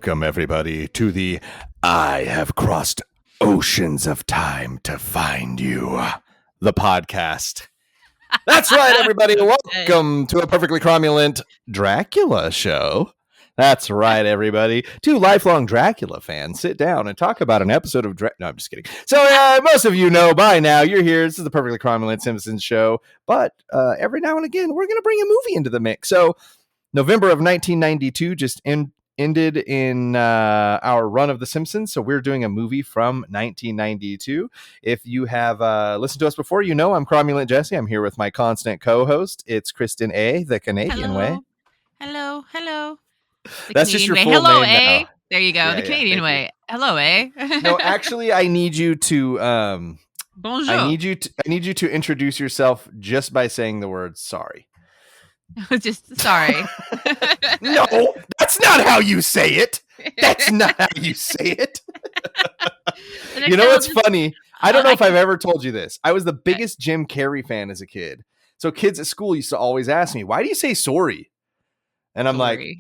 Welcome, everybody, to the I Have Crossed Oceans of Time to Find You, the podcast. That's right, everybody. Welcome to a perfectly cromulent Dracula show. That's right, everybody. Two lifelong Dracula fans sit down and talk about an episode of No, I'm just kidding. So most of you know by now, you're here. This is the perfectly cromulent Simpsons show. But every now and again, we're going to bring a movie into the mix. So November of 1992 just ended in our run of The Simpsons, so we're doing a movie from 1992. If you have listened to us before, you know I'm Cromulent Jesse. I'm here with my constant co-host. It's Kristen A., the Canadian way. Hello. That's just your full Hello, name A. now. There you go. The Canadian way. Hello, A. No, actually, I need you to Bonjour. I need you to introduce yourself just by saying the word sorry. Just sorry. No, that's not how you say it. That's not how you say it. You know what's funny? I don't know if I've ever told you this. I was the biggest Jim Carrey fan as a kid. So kids at school used to always ask me, why do you say sorry? And I'm I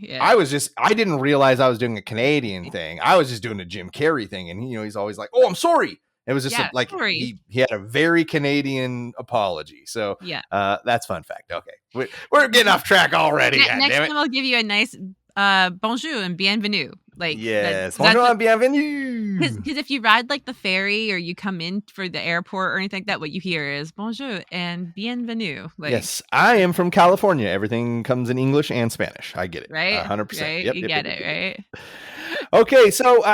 didn't realize I was doing a Canadian thing. I was just doing a Jim Carrey thing. And he's always like, oh, I'm sorry. It was just he had a very Canadian apology. So that's fun fact. Okay. We're getting off track already. Next time I'll give you a nice bonjour and bienvenue. Bonjour and bienvenue. Because if you ride like the ferry or you come in for the airport or anything like that, what you hear is bonjour and bienvenue. Yes, I am from California. Everything comes in English and Spanish. I get it. Right? 100%. Right? Yep, you get it, right? Okay, so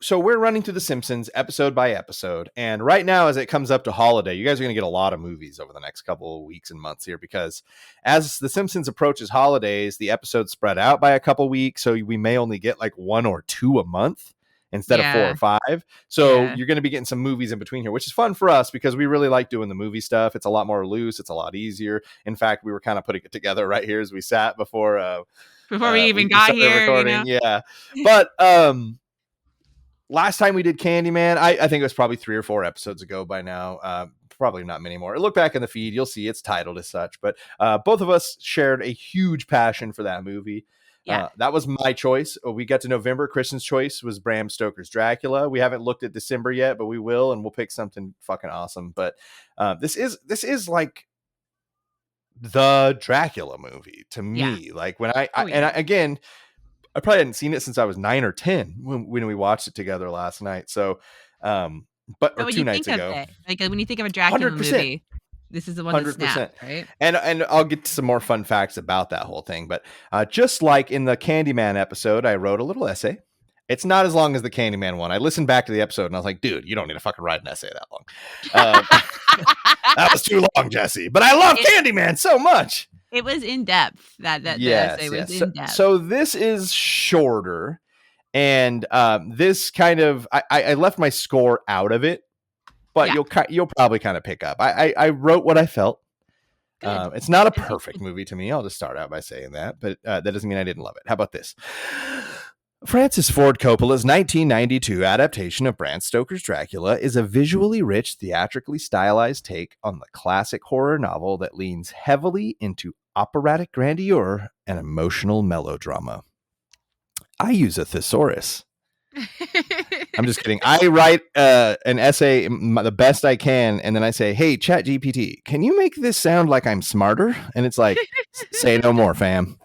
so we're running through The Simpsons episode by episode, and right now as it comes up to holiday, you guys are going to get a lot of movies over the next couple of weeks and months here, because as The Simpsons approaches holidays, the episodes spread out by a couple weeks, so we may only get like 1 or 2 a month instead of 4 or 5. So you're going to be getting some movies in between here, which is fun for us because we really like doing the movie stuff. It's a lot more loose. It's a lot easier. In fact, we were kind of putting it together right here as we sat before we even got here. Recording. Yeah. But last time we did Candyman, I think it was probably 3 or 4 episodes ago by now. Probably not many more. Look back in the feed. You'll see it's titled as such. But both of us shared a huge passion for that movie. Yeah. That was my choice. We got to November. Kristen's choice was Bram Stoker's Dracula. We haven't looked at December yet, but we will, and we'll pick something fucking awesome. But this is like the Dracula movie to me. Like when I probably hadn't seen it since I was 9 or 10 when we watched it together last night. So, or 2 nights ago. Like when you think of a Dracula 100%. Movie, this is the one 100%. That snapped, right? And I'll get to some more fun facts about that whole thing. But just like in the Candyman episode, I wrote a little essay. It's not as long as the Candyman one. I listened back to the episode and I was like, dude, you don't need to fucking write an essay that long. That was too long, Jesse. But I love Candyman so much. It was in depth. That essay was in depth. So this is shorter. And this kind of, I left my score out of it. But you'll probably kind of pick up. I wrote what I felt. It's not a perfect movie to me. I'll just start out by saying that. But that doesn't mean I didn't love it. How about this? Francis Ford Coppola's 1992 adaptation of Bram Stoker's Dracula is a visually rich, theatrically stylized take on the classic horror novel that leans heavily into operatic grandeur and emotional melodrama. I use a thesaurus. I'm just kidding. I write an essay the best I can, and then I say, hey, ChatGPT, can you make this sound like I'm smarter? And it's like, say no more, fam.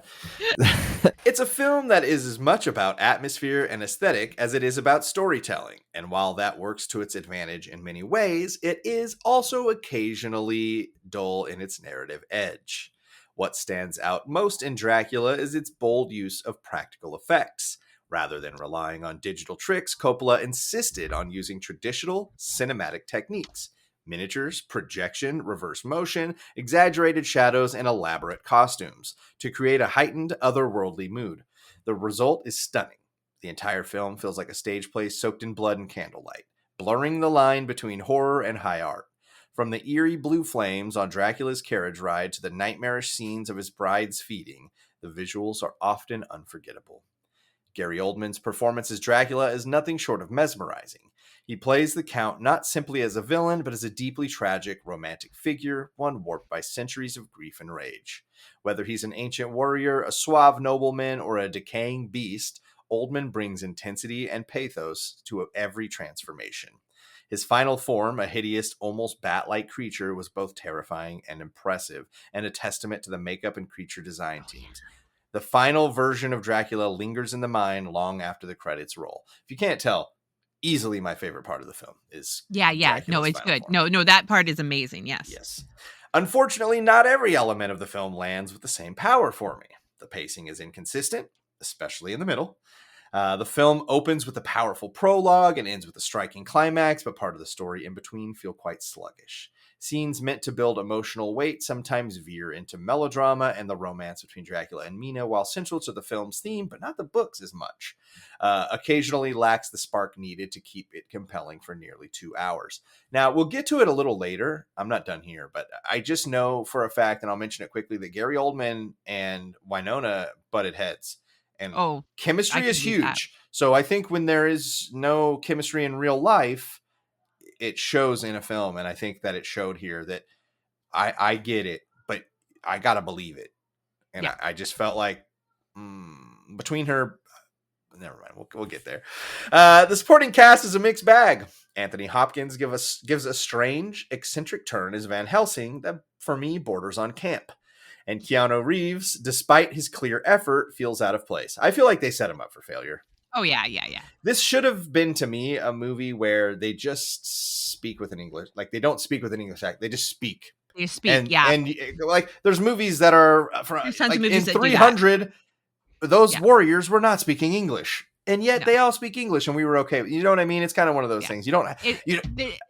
It's a film that is as much about atmosphere and aesthetic as it is about storytelling. And while that works to its advantage in many ways, it is also occasionally dull in its narrative edge. What stands out most in Dracula is its bold use of practical effects. Rather than relying on digital tricks, Coppola insisted on using traditional cinematic techniques. Miniatures, projection, reverse motion, exaggerated shadows, and elaborate costumes to create a heightened, otherworldly mood. The result is stunning. The entire film feels like a stage play soaked in blood and candlelight, blurring the line between horror and high art. From the eerie blue flames on Dracula's carriage ride to the nightmarish scenes of his bride's feeding, the visuals are often unforgettable. Gary Oldman's performance as Dracula is nothing short of mesmerizing. He plays the Count not simply as a villain, but as a deeply tragic, romantic figure, one warped by centuries of grief and rage. Whether he's an ancient warrior, a suave nobleman, or a decaying beast, Oldman brings intensity and pathos to every transformation. His final form, a hideous, almost bat-like creature, was both terrifying and impressive, and a testament to the makeup and creature design teams. The final version of Dracula lingers in the mind long after the credits roll. If you can't tell, easily my favorite part of the film is Yeah. No, Dracula's it's final good. form. No, that part is amazing. Yes. Unfortunately, not every element of the film lands with the same power for me. The pacing is inconsistent, especially in the middle. The film opens with a powerful prologue and ends with a striking climax, but part of the story in between feel quite sluggish. Scenes meant to build emotional weight sometimes veer into melodrama, and the romance between Dracula and Mina, while central to the film's theme, but not the books as much, occasionally lacks the spark needed to keep it compelling for nearly 2 hours. Now, we'll get to it a little later. I'm not done here, but I just know for a fact, and I'll mention it quickly, that Gary Oldman and Winona butted heads. And Oh, I chemistry could is use that. huge. So I think when there is no chemistry in real life, it shows in a film. And I think that it showed here that I get it, but I got to believe it. And Yeah. I just felt like between her, never mind, we'll get there. The supporting cast is a mixed bag. Anthony Hopkins gives a strange, eccentric turn as Van Helsing that, for me, borders on camp. And Keanu Reeves, despite his clear effort, feels out of place. I feel like they set him up for failure. Oh, yeah. This should have been, to me, a movie where they just speak with an English, like they don't speak with an English accent, they just speak. You speak, yeah. And like there's movies that are from There's tons like of movies in that do that. 300, those Yeah. warriors were not speaking English. And yet No. they all speak English, and we were okay. You know what I mean? It's kind of one of those Yeah. things. You don't.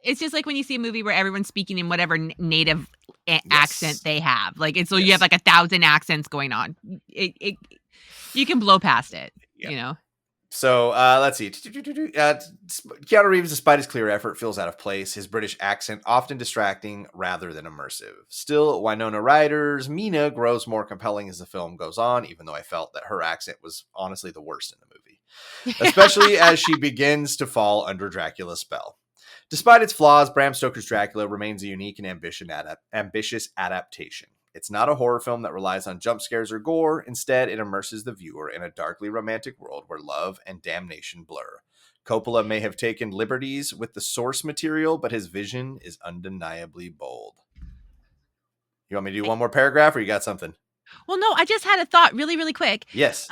It's just like when you see a movie where everyone's speaking in whatever native Yes. accent they have. Like it's so Yes. you have like 1,000 accents going on. You can blow past it. Yep. You know. So let's see. Keanu Reeves, despite his clear effort, feels out of place. His British accent often distracting rather than immersive. Still, Winona Ryder's Mina grows more compelling as the film goes on, even though I felt that her accent was honestly the worst in the movie, especially as she begins to fall under Dracula's spell. Despite its flaws, Bram Stoker's Dracula remains a unique and ambitious adaptation. It's not a horror film that relies on jump scares or gore. Instead, it immerses the viewer in a darkly romantic world where love and damnation blur. Coppola may have taken liberties with the source material, but his vision is undeniably bold. You want me to do one more paragraph, or you got something? Well, no, I just had a thought really, really quick. Yes.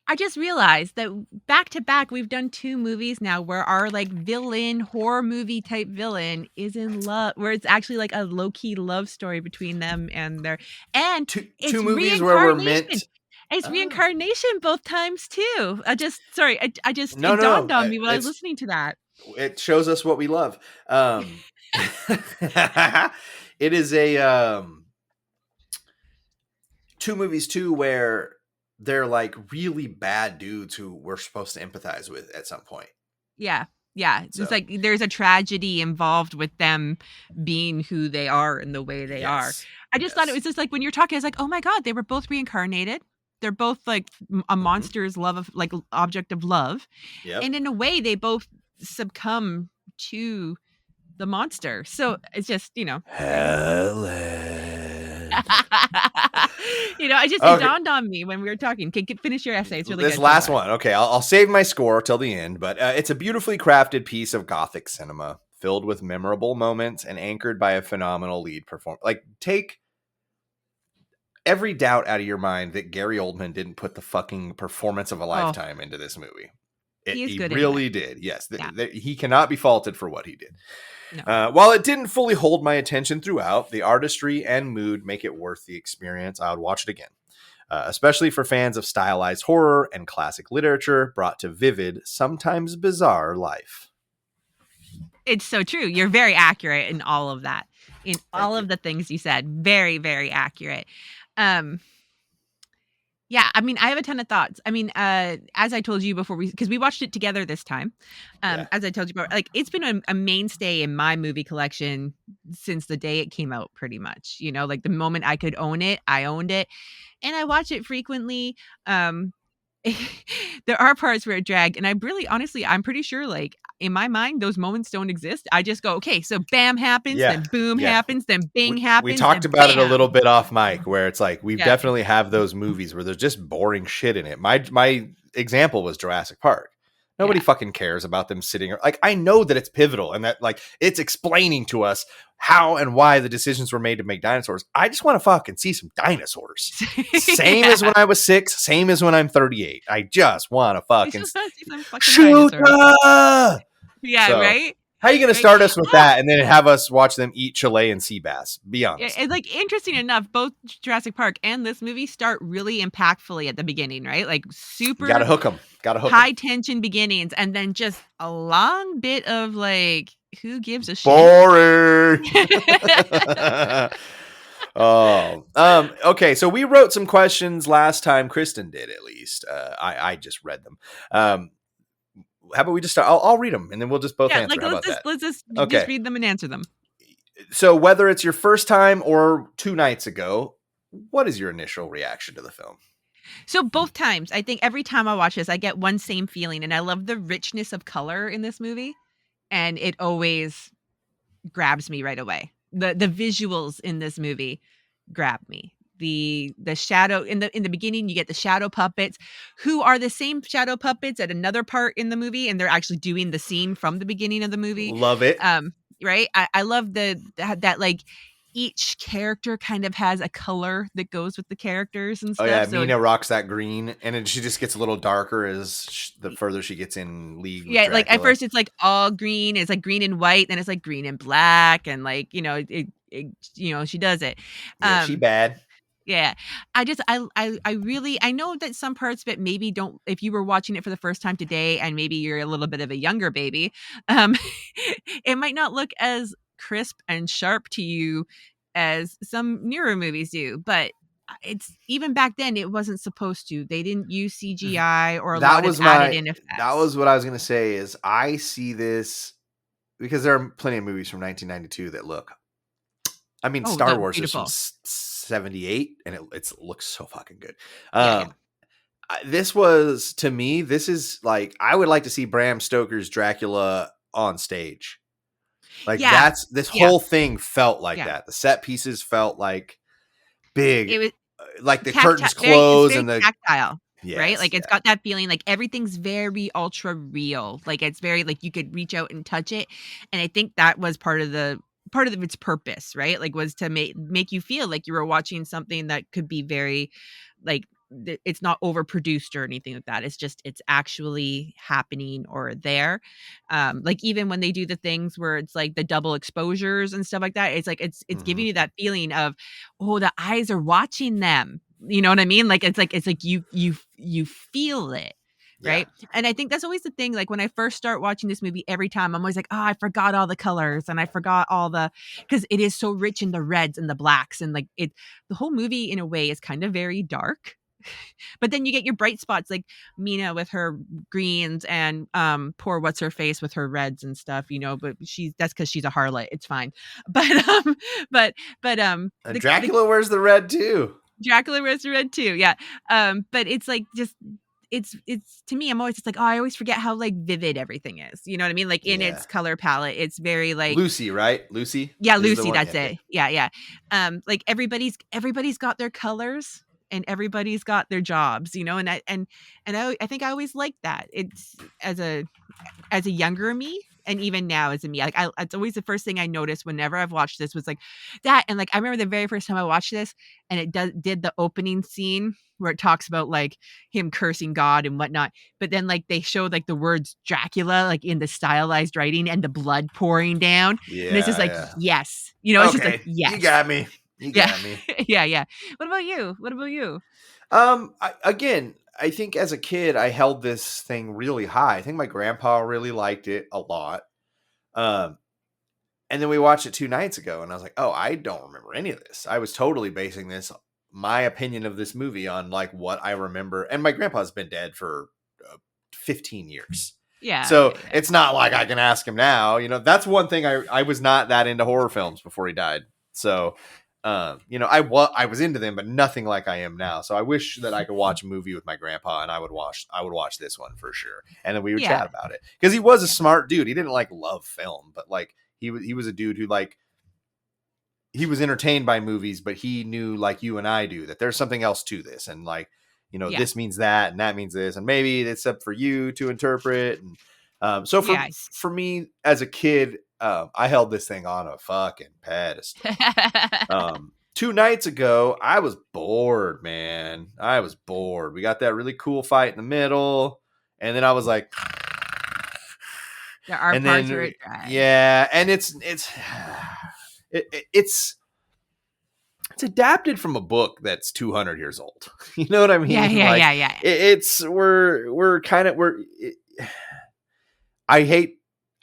I just realized that back to back, we've done 2 movies now where our like villain, horror movie type villain is in love, where it's actually like a low key love story between them and and two movies where we're meant. It's reincarnation both times too. It No, dawned on me while I was listening to that. It shows us what we love. It is a 2 movies too where they're like really bad dudes who we're supposed to empathize with at some point. Yeah. So. It's like there's a tragedy involved with them being who they are and the way they are. I just thought it was just like when you're talking, I was like, oh my God, they were both reincarnated. They're both like a monster's love of like object of love. Yep. And in a way, they both succumb to the monster. So it's just, Helen. It dawned on me when we were talking. Finish your essay. It's really good. This last one. Okay, I'll save my score till the end, but it's a beautifully crafted piece of gothic cinema filled with memorable moments and anchored by a phenomenal lead performance. Like, take every doubt out of your mind that Gary Oldman didn't put the fucking performance of a lifetime into this movie. He really did. Yes. He cannot be faulted for what he did. No. While it didn't fully hold my attention throughout, the artistry and mood make it worth the experience. I would watch it again, especially for fans of stylized horror and classic literature brought to vivid, sometimes bizarre life. It's so true. You're very accurate in all of that. In all of the things you said. Very, very accurate. Yeah, I mean, I have a ton of thoughts. I mean, as I told you before, because we watched it together this time. As I told you before, like it's been a mainstay in my movie collection since the day it came out, pretty much. Like the moment I could own it, I owned it, and I watch it frequently. there are parts where it dragged, and I really, honestly, I'm pretty sure, like, in my mind, those moments don't exist. I just go, okay, so bam happens, Yeah. then boom Yeah. happens, then bing We happens, talked then about it a little bam. bit off mic, where it's like we've Yeah. definitely have those movies where there's just boring shit in it. My example was Jurassic Park. Nobody Yeah. fucking cares about them sitting. Like, I know that it's pivotal and that, like, it's explaining to us how and why the decisions were made to make dinosaurs. I just want to fucking see some dinosaurs. Same as when I was 6, same as when I'm 38. I just want to You fucking just want to see some fucking shoot. dinosaurs. Yeah, So, right? how are you going to Right? start us with that and then have us watch them eat Chilean sea bass? Be honest. It's like, interesting enough, both Jurassic Park and this movie start really impactfully at the beginning, right? Like, You got to super hook them. Got to hook them. high tension beginnings, and then just a long bit of like, who gives a shit? Boring. Okay, so we wrote some questions last time. Kristen did, at least. I just read them. How about we just start? I'll read them and then we'll just both answer. Like, How about that? let's just Okay. read them and answer them. So whether it's your first time or 2 nights ago, what is your initial reaction to the film? So both times, I think every time I watch this, I get one same feeling, and I love the richness of color in this movie, and it always grabs me right away. The visuals in this movie grab me. The shadow in the beginning, you get the shadow puppets, who are the same shadow puppets at another part in the movie, and they're actually doing the scene from the beginning of the movie. Love it. Right? I love that like, each character kind of has a color that goes with the characters and stuff. Oh yeah, So Mina rocks that green, and then she just gets a little darker as the further she gets in league. Yeah, with like, at Dracula. first it's like all green, it's like green and white, then it's like green and black, and like, she does it. Yeah, she bad. Yeah. I really, I know that some parts of it maybe don't, if you were watching it for the first time today and maybe you're a little bit of a younger baby, it might not look as crisp and sharp to you as some newer movies do, but it's, even back then it wasn't supposed to. They didn't use CGI or a lot of added in effects. That was what I was going to say. Is I see this because there are plenty of movies from 1992 that look. I mean, Star Wars beautiful. is from 78, and it looks so fucking good. Yeah. This was, to me, this is like, I would like to see Bram Stoker's Dracula on stage. Like, this whole thing felt like that. The set pieces felt like big. It was like the curtains close and the tactile. Yes, right? Like, it's got that feeling, like everything's very ultra real. Like, it's very, like, you could reach out and touch it. And I think that was part of its purpose, right? Like, was to make you feel like you were watching something that could be very, like, it's not overproduced or anything like that. It's just, it's actually happening or there. Like, even when they do the things where it's like the double exposures and stuff like that, it's like, it's giving you that feeling of, oh, the eyes are watching them. You know what I mean? Like, it's like you feel it. Right. Yeah. And I think that's always the thing. Like, when I first start watching this movie, every time I'm always like, oh, I forgot all the colors and I forgot because it is so rich in the reds and the blacks. And like, the whole movie in a way is kind of very dark. But then you get your bright spots, like Mina with her greens and poor what's her face with her reds and stuff, but that's because she's a harlot. It's fine. But Dracula wears the red too. Dracula wears the red too. Yeah. But it's like, just it's to me, I'm always just like, oh, I always forget how like vivid everything is. You know what I mean? Like, in its color palette, it's very like Lucy, right? Lucy. Yeah, Lucy. That's it. Yeah. Like, everybody's got their colors. And everybody's got their jobs, and I think I always liked that. It's as a younger me, and even now as a me, like, it's always the first thing I noticed whenever I've watched this was like that. And like, I remember the very first time I watched this, and it did the opening scene where it talks about like him cursing God and whatnot, but then like they showed like the words Dracula like in the stylized writing and the blood pouring down. Yeah, and it's just like, yes, it's just like, yes, you got me. You got me. Yeah. What about you? I think as a kid, I held this thing really high. I think my grandpa really liked it a lot. And then we watched it 2 nights ago, and I was like, oh, I don't remember any of this. I was totally basing my opinion of this movie on like what I remember. And my grandpa's been dead for 15 years. Yeah. So it's not like I can ask him now. That's one thing I was not that into horror films before he died. So I was into them, but nothing like I am now. So I wish that I could watch a movie with my grandpa, and I would watch this one for sure, and then we would chat about it because he was a smart dude. He didn't like love film, but like he was a dude who like he was entertained by movies, but he knew like you and I do that there's something else to this, and like this means that, and that means this, and maybe it's up for you to interpret. And so for me as a kid, I held this thing on a fucking pedestal. 2 nights ago, I was bored, man. I was bored. We got that really cool fight in the middle, and then I was like, there are parts where it drives. Yeah, and it's adapted from a book that's 200 years old. You know what I mean? Yeah.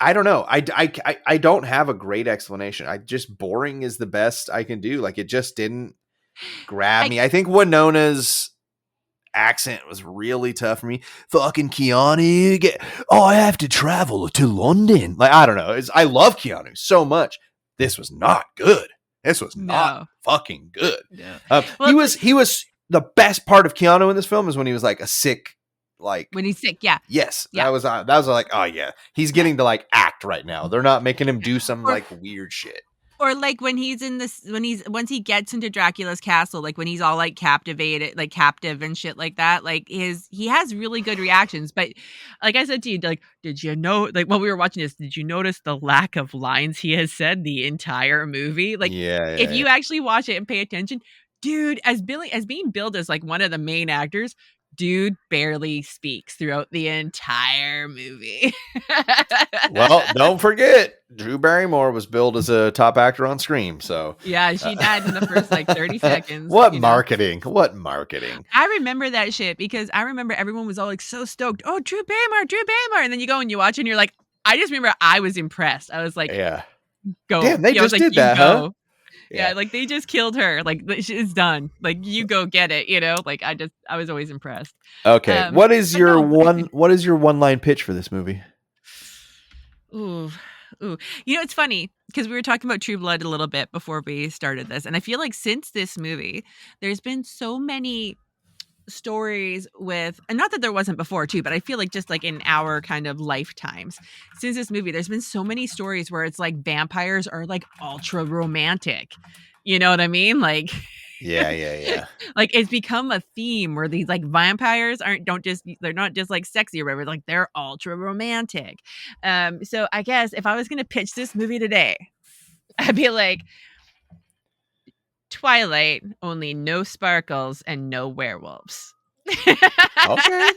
I don't know. I don't have a great explanation. Boring is the best I can do. Like, it just didn't grab me. I think Winona's accent was really tough for me. Fucking Keanu, I have to travel to London. Like, I don't know. I love Keanu so much. This was not good. This was not fucking good. No. He was the best part of Keanu in this film is when he was like a sick, like when he's sick. Yeah. Yes. Yeah. That was like, oh yeah, he's getting to like act right now. They're not making him do some like weird shit. Or like when he's once he gets into Dracula's castle, like when he's all like captivated, like captive and shit like that, like he has really good reactions. But like I said to you, like, did you know, like while we were watching this, did you notice the lack of lines he has said the entire movie? Like, if you actually watch it and pay attention, dude, as being billed as like one of the main actors, dude barely speaks throughout the entire movie. Well, don't forget, Drew Barrymore was billed as a top actor on Scream. So yeah, she died in the first like 30 seconds. What marketing? What marketing? I remember that shit because I remember everyone was all like so stoked. Oh, Drew Barrymore. And then you go and you watch it and you're like, I just remember I was impressed. I was like, go. Damn, they just did that, huh? Yeah, like they just killed her. Like it's done. Like you go get it. Like I was always impressed. Okay, what is your one-line pitch for this movie? Ooh. It's funny because we were talking about True Blood a little bit before we started this, and I feel like since this movie, there's been so many stories with, and not that there wasn't before too, but I feel like just like in our kind of lifetimes since this movie, there's been so many stories where it's like vampires are like ultra romantic. You know what I mean? Like, yeah. Like it's become a theme where these like vampires they're not just like sexy or whatever, like they're ultra romantic. So I guess if I was gonna pitch this movie today, I'd be like, Twilight, only no sparkles and no werewolves. Okay.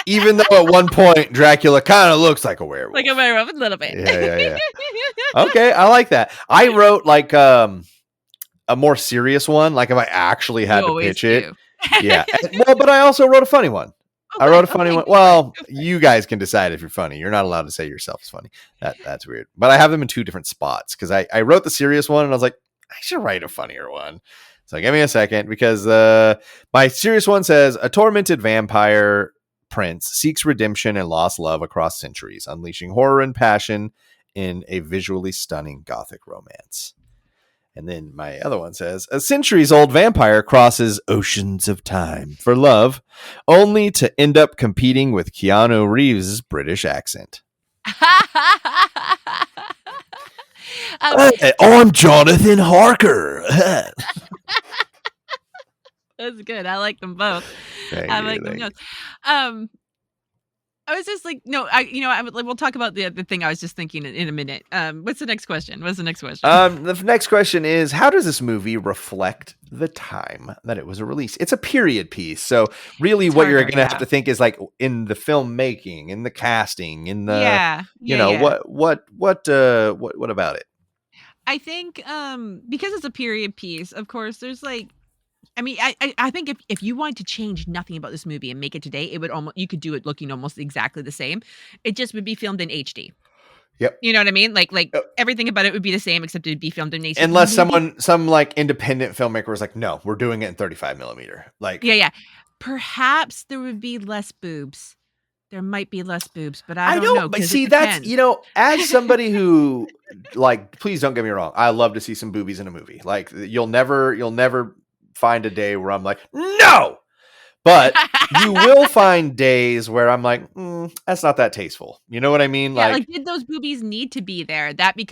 Even though at one point Dracula kind of looks like a werewolf. Like a werewolf, a little bit. Yeah. Okay, I like that. I wrote like a more serious one, like if I actually had to pitch it. Yeah. Well, but I also wrote a funny one. Okay, I wrote a funny one. Well, you guys can decide if you're funny. You're not allowed to say yourself is funny. That's weird. But I have them in 2 different spots because I wrote the serious one and I was like, I should write a funnier one. So give me a second because my serious one says a tormented vampire prince seeks redemption and lost love across centuries, unleashing horror and passion in a visually stunning gothic romance. And then my other one says a centuries-old vampire crosses oceans of time for love, only to end up competing with Keanu Reeves' British accent. I'm Jonathan Harker. That's good. I like them both. I like them both. I was just like, no, we'll talk about the thing I was just thinking in a minute. What's the next question? The next question is, how does this movie reflect the time that it was released? It's a period piece. So really what you're going to have to think is like in the filmmaking, in the casting, in the, what about it? I think because it's a period piece, of course, there's like, I mean, I think if you wanted to change nothing about this movie and make it today, it would you could do it looking almost exactly the same. It just would be filmed in HD. Yep. You know what I mean? Like everything about it would be the same, except it would be filmed in HD. Unless some like independent filmmaker was like, no, we're doing it in 35 millimeter. Like, yeah. Perhaps there would be less boobs. there might be less boobs, but I I don't don't, know but because it see, that's, depends. as somebody who, like, please don't get me wrong, I love to see some boobies in a movie. Like, you'll never find a day where I'm like, no, but you will find days where I'm like, that's not that tasteful. You know what I mean? Yeah, like, Like, did those boobies need to be there? That's the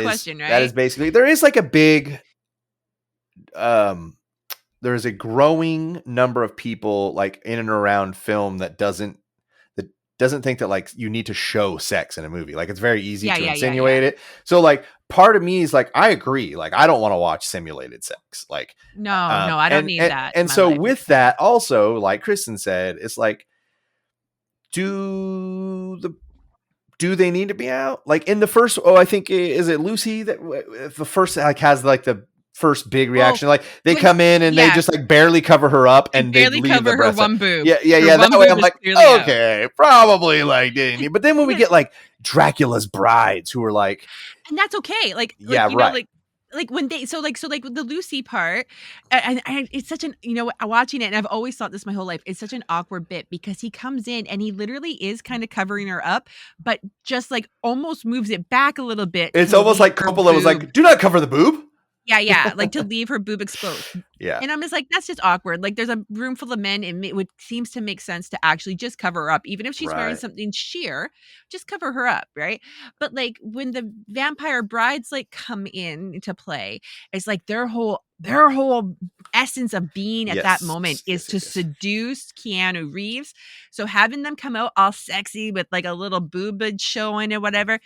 question, that is right? basically, there is like a big, um, there is a growing number of people like in and around film that doesn't think that like you need to show sex in a movie. Like, it's very easy Yeah, to yeah, yeah, yeah. insinuate it. So like part of me is like, I agree. Like, I don't want to watch simulated sex. Like, No, no, I don't and, need and that in and my so life. with that also, like Kristen said, it's like, do the do they need to be out? Like in the first, I think, is it Lucy that the first like has like the first big Oh, reaction? Like they when come in and they yeah, just like barely cover her up they and they barely leave the cover her breast out. one boob. Yeah, yeah, Her yeah. That one way boob I'm is like, clearly out. okay, probably like didn't need. But then when we Yeah, get like Dracula's brides who are like, and that's okay. yeah, right. Like when they so like with the Lucy part, and it's such an watching it, and I've always thought this my whole life. It's such an awkward bit because he comes in and he literally is kind of covering her up, but just like almost moves it back a little bit It's to almost leave like her Coppola was boob. like, do not cover the boob. Yeah, yeah, like to leave her boob exposed. Yeah, And I'm just like, that's just awkward. Like, there's a room full of men, and it would seems to make sense to actually just cover her up, even if she's wearing right. something sheer, just cover her up, right? But like when the vampire brides like come in to play, it's like their whole essence of being at that moment Yes, is yes, yes, to yes. seduce Keanu Reeves. So having them come out all sexy with like a little boobage showing and whatever,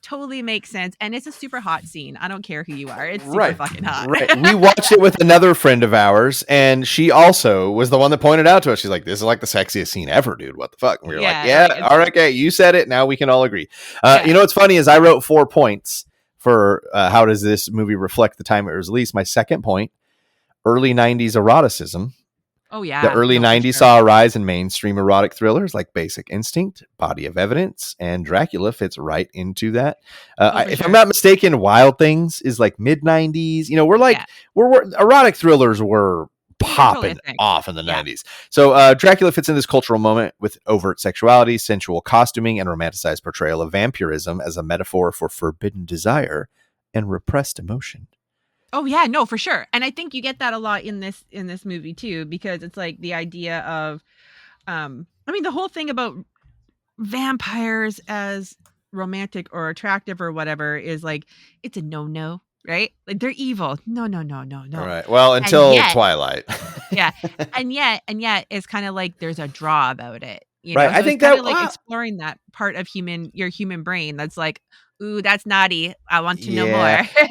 totally makes sense, and it's a super hot scene. I don't care who you are. It's super Right. fucking hot. Right. We watched it with another friend of ours, and she also was the one that pointed out to us. She's like, this is like the sexiest scene ever, dude. What the fuck? And we were like, Yeah, yeah, like, it's all right, okay, you said it. Now we can all agree. yeah. What's funny is I wrote 4 points for how does this movie reflect the time it was released. My second point, early 90s eroticism. Oh, The yeah. early No, for 90s sure. saw a rise in mainstream erotic thrillers like Basic Instinct, Body of Evidence, and Dracula fits right into that. Oh, for If I'm sure. not mistaken, Wild Things is like mid 90s. We're like, Yeah. we're erotic thrillers were They were totally a popping thing. off in the Yeah. 90s. So Dracula fits in this cultural moment with overt sexuality, sensual costuming, and romanticized portrayal of vampirism as a metaphor for forbidden desire and repressed emotion. Oh, yeah. No, for sure. And I think you get that a lot in this movie too, because it's like the idea of, I mean, the whole thing about vampires as romantic or attractive or whatever is like, it's a no, right? Like they're evil. No, no, no, no, All no. right. Well, And until yet, Twilight. yeah. And yet it's kind of like there's a draw about it, Right. I So it's think kind that of like exploring that part of your human brain that's like, ooh, that's naughty. I want to know more.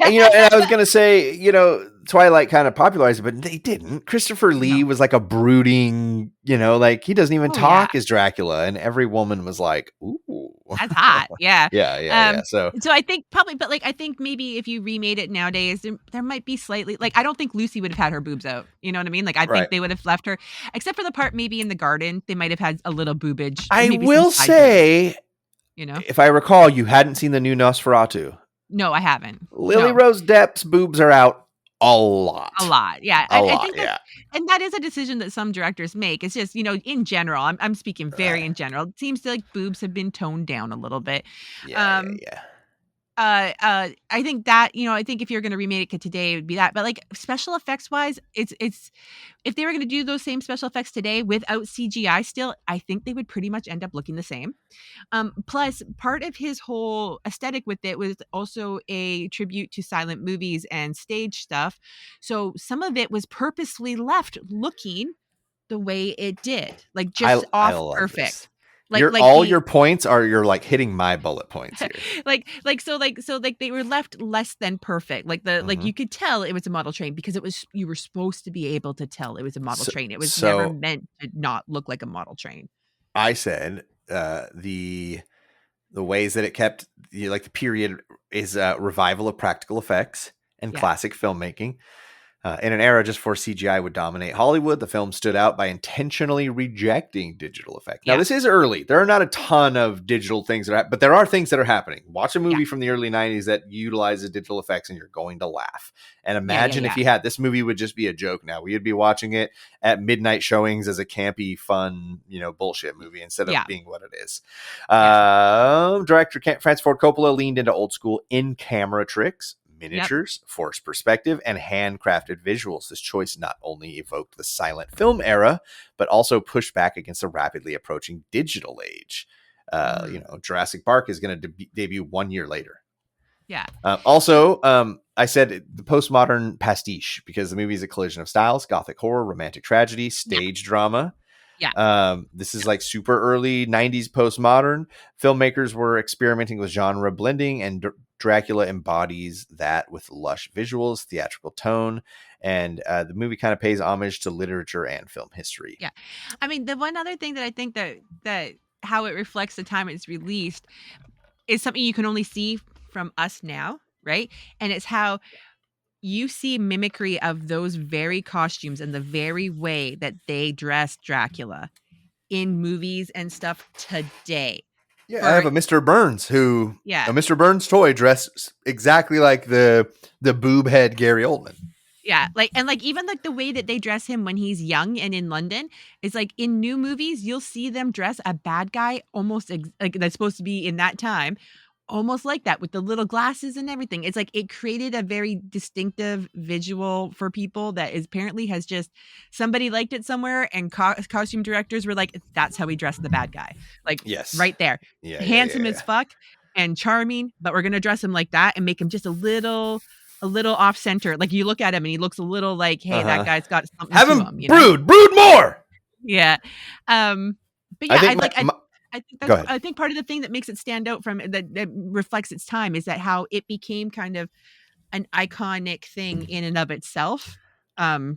yeah. And I was going to say, Twilight kind of popularized it, but they didn't. Christopher Lee No. was like a brooding, like he doesn't even Oh, yeah. talk as Dracula. And every woman was like, ooh. That's hot. Yeah. Yeah, yeah, yeah. So, So I think probably, but like I think maybe if you remade it nowadays, there might be slightly like I don't think Lucy would have had her boobs out. You know what I mean? Like I right. think they would have left her, except for the part maybe in the garden, they might have had a little boobage. I Maybe some will side boobs, say, if I recall, you hadn't seen the new Nosferatu. No, I haven't. Lily No. Rose Depp's boobs are out a lot. A lot, yeah. I think yeah. and that is a decision that some directors make. It's just, in general, I'm speaking very in general. It seems like boobs have been toned down a little bit. Yeah, Um, yeah. I think that, I think if you're gonna remake it today, it would be that. But like special effects wise, it's if they were gonna do those same special effects today without CGI still, I think they would pretty much end up looking the same. Plus, part of his whole aesthetic with it was also a tribute to silent movies and stage stuff. So some of it was purposefully left looking the way it did, like just I off love perfect. this. Like Your points are you're like hitting my bullet points here. like they were left less than perfect. Like like Mhm. you could tell it was a model train because you were supposed to be able to tell it was a model train. It was never So meant to not look like a model train. I said the ways that it kept like the period is revival of practical effects and Yeah. classic filmmaking. In an era just before CGI would dominate Hollywood, the film stood out by intentionally rejecting digital effects. Now, this is early. There are not a ton of digital things but there are things that are happening. Watch a movie from the early 90s that utilizes digital effects and you're going to laugh. And imagine if you had, this movie would just be a joke now. We would be watching it at midnight showings as a campy, fun, bullshit movie instead of being what it is. Director Francis Ford Coppola leaned into old school in-camera tricks, miniatures, forced perspective, and handcrafted visuals. This choice not only evoked the silent film era, but also pushed back against the rapidly approaching digital age. Jurassic Park is going to debut 1 year later. I said the postmodern pastiche because the movie is a collision of styles: gothic horror, romantic tragedy, stage drama. This is like super early 90s postmodern. Filmmakers were experimenting with genre blending, and Dracula embodies that with lush visuals, theatrical tone, and the movie kind of pays homage to literature and film history. I mean, the one other thing that I think that how it reflects the time it's released is something you can only see from us now, right? And it's how you see mimicry of those very costumes and the very way that they dress Dracula in movies and stuff today. I have a Mr. Burns a Mr. Burns toy dressed exactly like the boob head Gary Oldman. Even the way that they dress him when he's young and in London is like in new movies, you'll see them dress a bad guy almost like that's supposed to be in that time, almost like that with the little glasses and everything. It's like it created a very distinctive visual for people that is apparently has just somebody liked it somewhere, and costume directors were like, that's how we dress the bad guy. Right there. Handsome as fuck and charming, but we're going to dress him like that and make him just a little off center. Like you look at him and he looks a little like, hey, that guy's got something have to him him. Brood more. But I think part of the thing that makes it stand out from that reflects its time is that how it became kind of an iconic thing in and of itself, in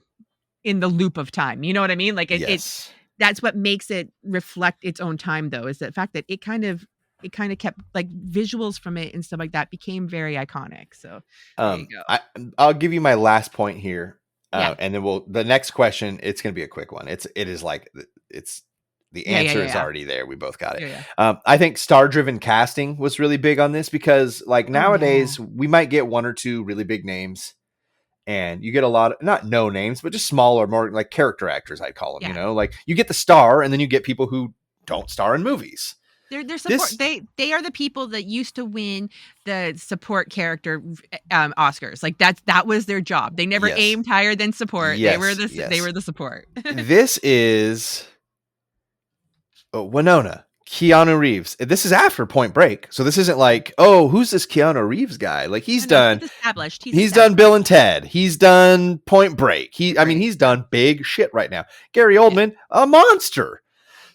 the loop of time. You know what I mean? Like it's that's what makes it reflect its own time, though, is the fact that it kind of kept like visuals from it and stuff like that became very iconic. So there you go. I'll give you my last point here. And then the next question, it's going to be a quick one. The answer is already there. We both got it. I think star-driven casting was really big on this because nowadays we might get one or two really big names and you get a lot of, not no names, but just smaller, more like character actors, I'd call them, like you get the star and then you get people who don't star in movies. They're support. They are the people that used to win the support character Oscars. Like that was their job. They never aimed higher than support. They were the support. This is Winona, Keanu Reeves. This is after Point Break, so this isn't like, oh, who's this Keanu Reeves guy? Like he's established. He's done Bill and Ted. He's done Point Break. He's done big shit right now. Gary Oldman, a monster.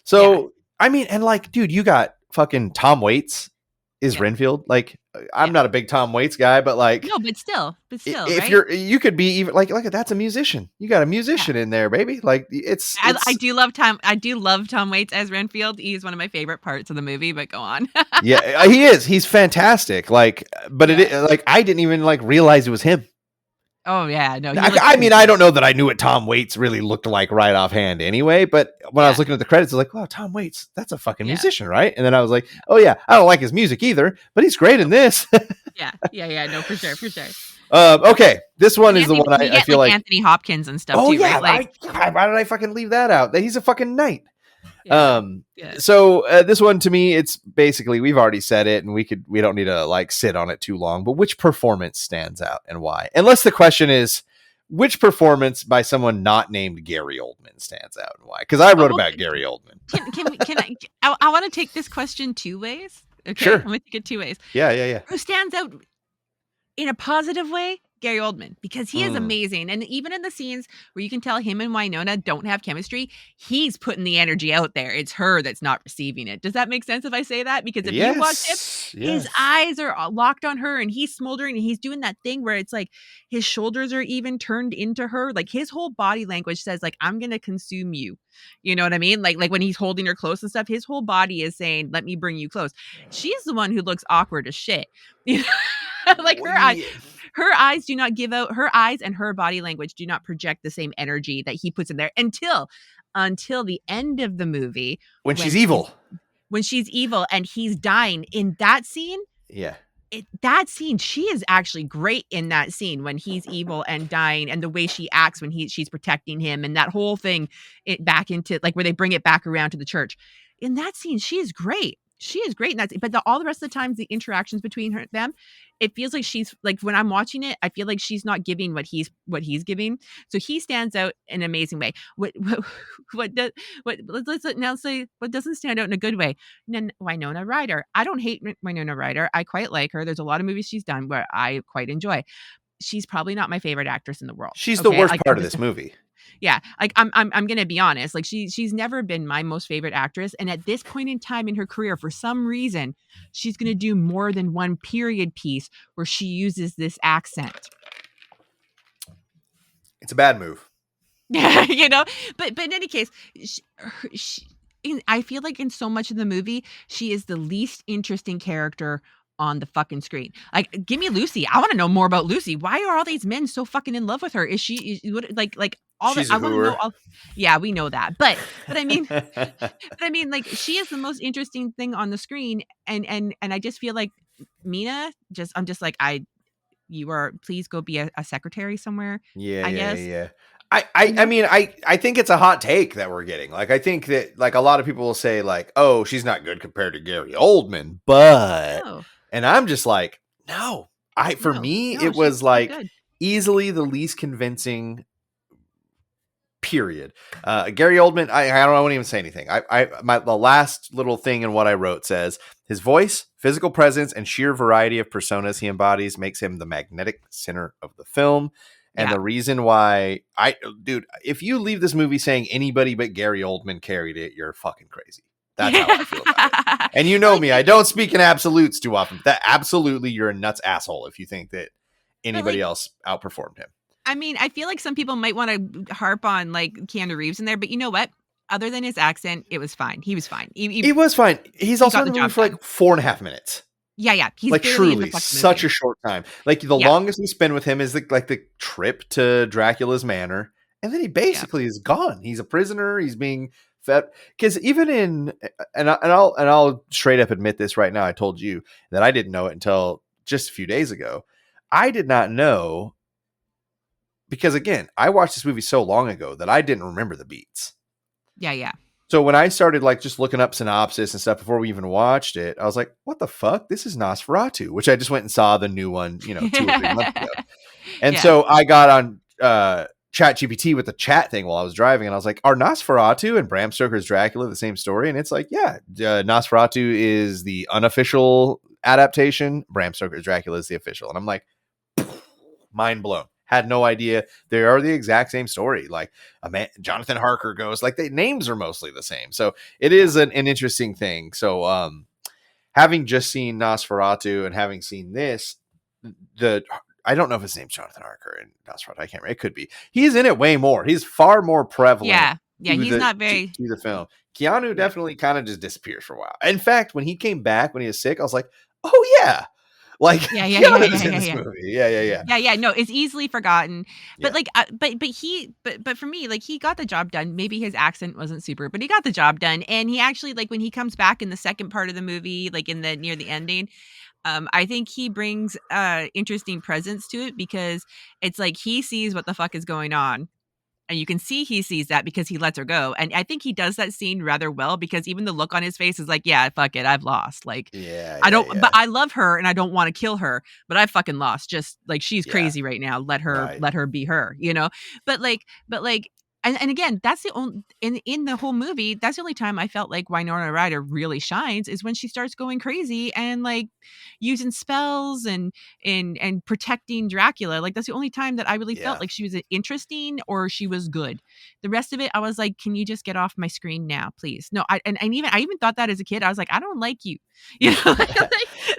So. I mean, and like, dude, you got fucking Tom Waits is Renfield. Like, I'm not a big Tom Waits guy, but like, no, but still, if you could be even like, that's a musician. You got a musician in there, baby. Like, I do love Tom Waits as Renfield. He's one of my favorite parts of the movie. But go on. He is. He's fantastic. Like, but I didn't even like realize it was him. Oh yeah, no. I don't know that I knew what Tom Waits really looked like right offhand anyway, but when I was looking at the credits, I was like, wow, Tom Waits, that's a fucking musician, right? And then I was like, oh yeah, I don't like his music either, but he's great in this. No, for sure. Okay, this one is the one I feel like Anthony Hopkins and stuff too, right? Like, why did I fucking leave that out? He's a fucking knight. So this one to me, it's basically, we've already said it and we don't need to like sit on it too long, but which performance stands out and why? Unless the question is which performance by someone not named Gary Oldman stands out and why? Because I wrote about Gary Oldman. I want to take this question two ways. Okay, sure. I'm going to take it two ways. Yeah. Who stands out in a positive way? Gary Oldman, because he is amazing. And even in the scenes where you can tell him and Winona don't have chemistry, he's putting the energy out there. It's her that's not receiving it. Does that make sense if I say that? Because if you watch him, his eyes are locked on her and he's smoldering and he's doing that thing where it's like his shoulders are even turned into her. Like his whole body language says like, I'm going to consume you. You know what I mean? Like when he's holding her close and stuff, his whole body is saying, let me bring you close. She's the one who looks awkward as shit. You know? Like her eyes do not give out, her eyes and her body language do not project the same energy that he puts in there until the end of the movie when she's evil. When she's evil and he's dying in that scene. Yeah. That scene, she is actually great in that scene when he's evil and dying, and the way she acts when she's protecting him, and that whole thing back into like where they bring it back around to the church. In that scene, she is great. She is great in that scene. But all the rest of the times, the interactions between them, it feels like she's like, when I'm watching it, I feel like she's not giving what he's giving. So he stands out in an amazing way. Let's now say what doesn't stand out in a good way. Winona Ryder. I don't hate Winona Ryder. I quite like her. There's a lot of movies she's done where I quite enjoy. She's probably not my favorite actress in the world. She's the worst part of this movie. Yeah, like I'm gonna be honest. Like she's never been my most favorite actress, and at this point in time in her career, for some reason, she's gonna do more than one period piece where she uses this accent. It's a bad move. You know, but in any case, I feel like in so much of the movie, she is the least interesting character on the fucking screen. Like, give me Lucy. I want to know more about Lucy. Why are all these men so fucking in love with her? Is she like all She's that? I want to know. Yeah, we know that, but I mean, like she is the most interesting thing on the screen, and I just feel like Mina. I'm just like you are. Please go be a secretary somewhere. Yeah, I guess. Yeah. I mean, I think it's a hot take that we're getting. Like, I think that like a lot of people will say like, oh, she's not good compared to Gary Oldman, but. Oh. And I'm just like, no. For me, it was like easily the least convincing. Period. Gary Oldman, I won't even say anything. The last little thing in what I wrote says his voice, physical presence, and sheer variety of personas he embodies makes him the magnetic center of the film. And the reason why dude, if you leave this movie saying anybody but Gary Oldman carried it, you're fucking crazy. That's how I feel about it. And you know me, I don't speak in absolutes too often. That absolutely, you're a nuts asshole if you think that anybody else outperformed him. I mean, I feel like some people might want to harp on like Keanu Reeves in there, but you know what? Other than his accent, it was fine. He was fine. He was fine. He's also in the movie for like 4.5 minutes. Yeah. He's like truly such a short time. Like the longest we spend with him is the trip to Dracula's manor, and then he basically is gone. He's a prisoner. He's being fed. Because even in and I'll straight up admit this right now. I told you that I didn't know it until just a few days ago. I did not know because again, I watched this movie so long ago that I didn't remember the beats. Yeah. So when I started like just looking up synopsis and stuff before we even watched it, I was like, what the fuck? This is Nosferatu, which I just went and saw the new one, 2 or 3 months ago. And so I got on ChatGPT with the chat thing while I was driving, and I was like, are Nosferatu and Bram Stoker's Dracula the same story? And it's like, yeah, Nosferatu is the unofficial adaptation. Bram Stoker's Dracula is the official. And I'm like, mind blown. Had no idea they are the exact same story. Like Jonathan Harker goes, like the names are mostly the same. So it is an interesting thing. So having just seen Nosferatu and having seen this, I don't know if his name's Jonathan Harker in Nosferatu. I can't remember. It could be. He's in it way more. He's far more prevalent. Yeah. He's not very to the film. Keanu definitely kind of just disappears for a while. In fact, when he came back when he was sick, I was like, oh yeah. Like yeah. No, it's easily forgotten. But like, but for me, like he got the job done. Maybe his accent wasn't super, but he got the job done. And he actually, like when he comes back in the second part of the movie, like near the ending, I think he brings interesting presence to it because it's like he sees what the fuck is going on. And you can see he sees that because he lets her go. And I think he does that scene rather well because even the look on his face is like, yeah, fuck it. I've lost. Like, but I love her and I don't want to kill her, but I fucking lost. Just like, she's crazy right now. Let her be her, but and again, that's the only, in the whole movie, that's the only time I felt like Winona Ryder really shines is when she starts going crazy and like using spells and protecting Dracula. Like that's the only time that I really felt like she was interesting or she was good. The rest of it, I was like, can you just get off my screen now, please? No, I even thought that as a kid. I was like, I don't like you. You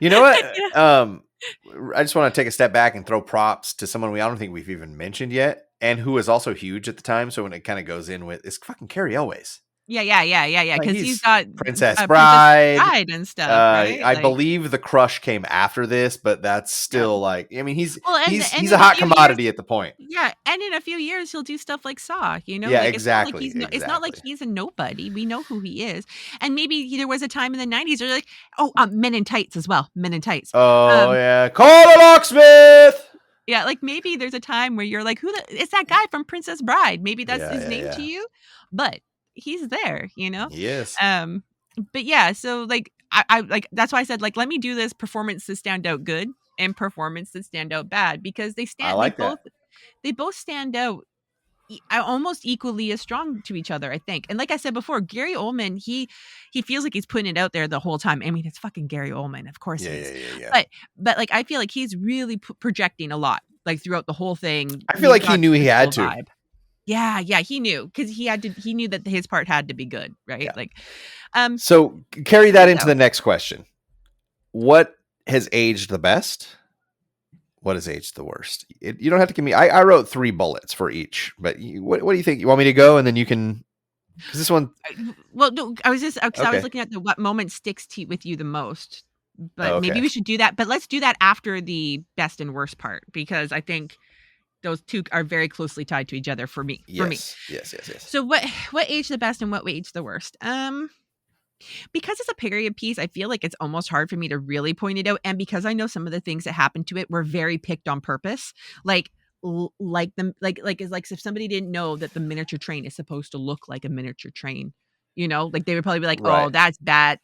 know what? I just want to take a step back and throw props to someone I don't think we've even mentioned yet. And who was also huge at the time. So when it kind of goes in with, it's fucking Carrie Elways. Yeah. Like Because he's he's got Princess Princess Bride. Bride and stuff, right? I Like, believe The Crush came after this, but that's yeah. still like, I mean, Well, and he's a in a hot few years, commodity at the point. yeah, and in a few years he'll do stuff like Saw, Yeah, like exactly, it's not like exactly. he's a nobody. We know who he is. And maybe there was a time in the 90s where like, oh, Men in Tights as well. Men in Tights. Oh Um, yeah, call a locksmith. yeah, like maybe there's a time where you're like, it's that guy from Princess Bride. Maybe that's his name to Yeah. you, but he's there, He is. but yeah, so like I like that's why I said like let me do this performance to stand out good and performance to stand out bad because I like that. they both stand out almost equally as strong to each other, I think. And like I said before, Gary Oldman, he feels like he's putting it out there the whole time. I mean, it's fucking Gary Oldman, of course Yeah, he is. yeah. But like I feel like he's really projecting a lot, like throughout the whole thing. I feel He's like he got knew he this had whole to. vibe. Yeah, he knew because he knew that his part had to be good, right? Yeah. Like, So carry that into so. the next question. What has aged the best? What has aged the worst? You don't have to give me. I wrote 3 bullets for each, but what do you think? You want me to go and then you can? Because this one. Well, no, I was just because I was Okay. looking at what moment sticks with you the most. But Oh, maybe okay. we should do that. But let's do that after the best and worst part because I think those two are very closely tied to each other for me. Yes. So what aged the best and what aged the worst? Because it's a period piece, I feel like it's almost hard for me to really point it out. And because I know some of the things that happened to it were very picked on purpose, like them, like it's like if somebody didn't know that the miniature train is supposed to look like a miniature train, like they would probably be like, Right. "Oh, that's bad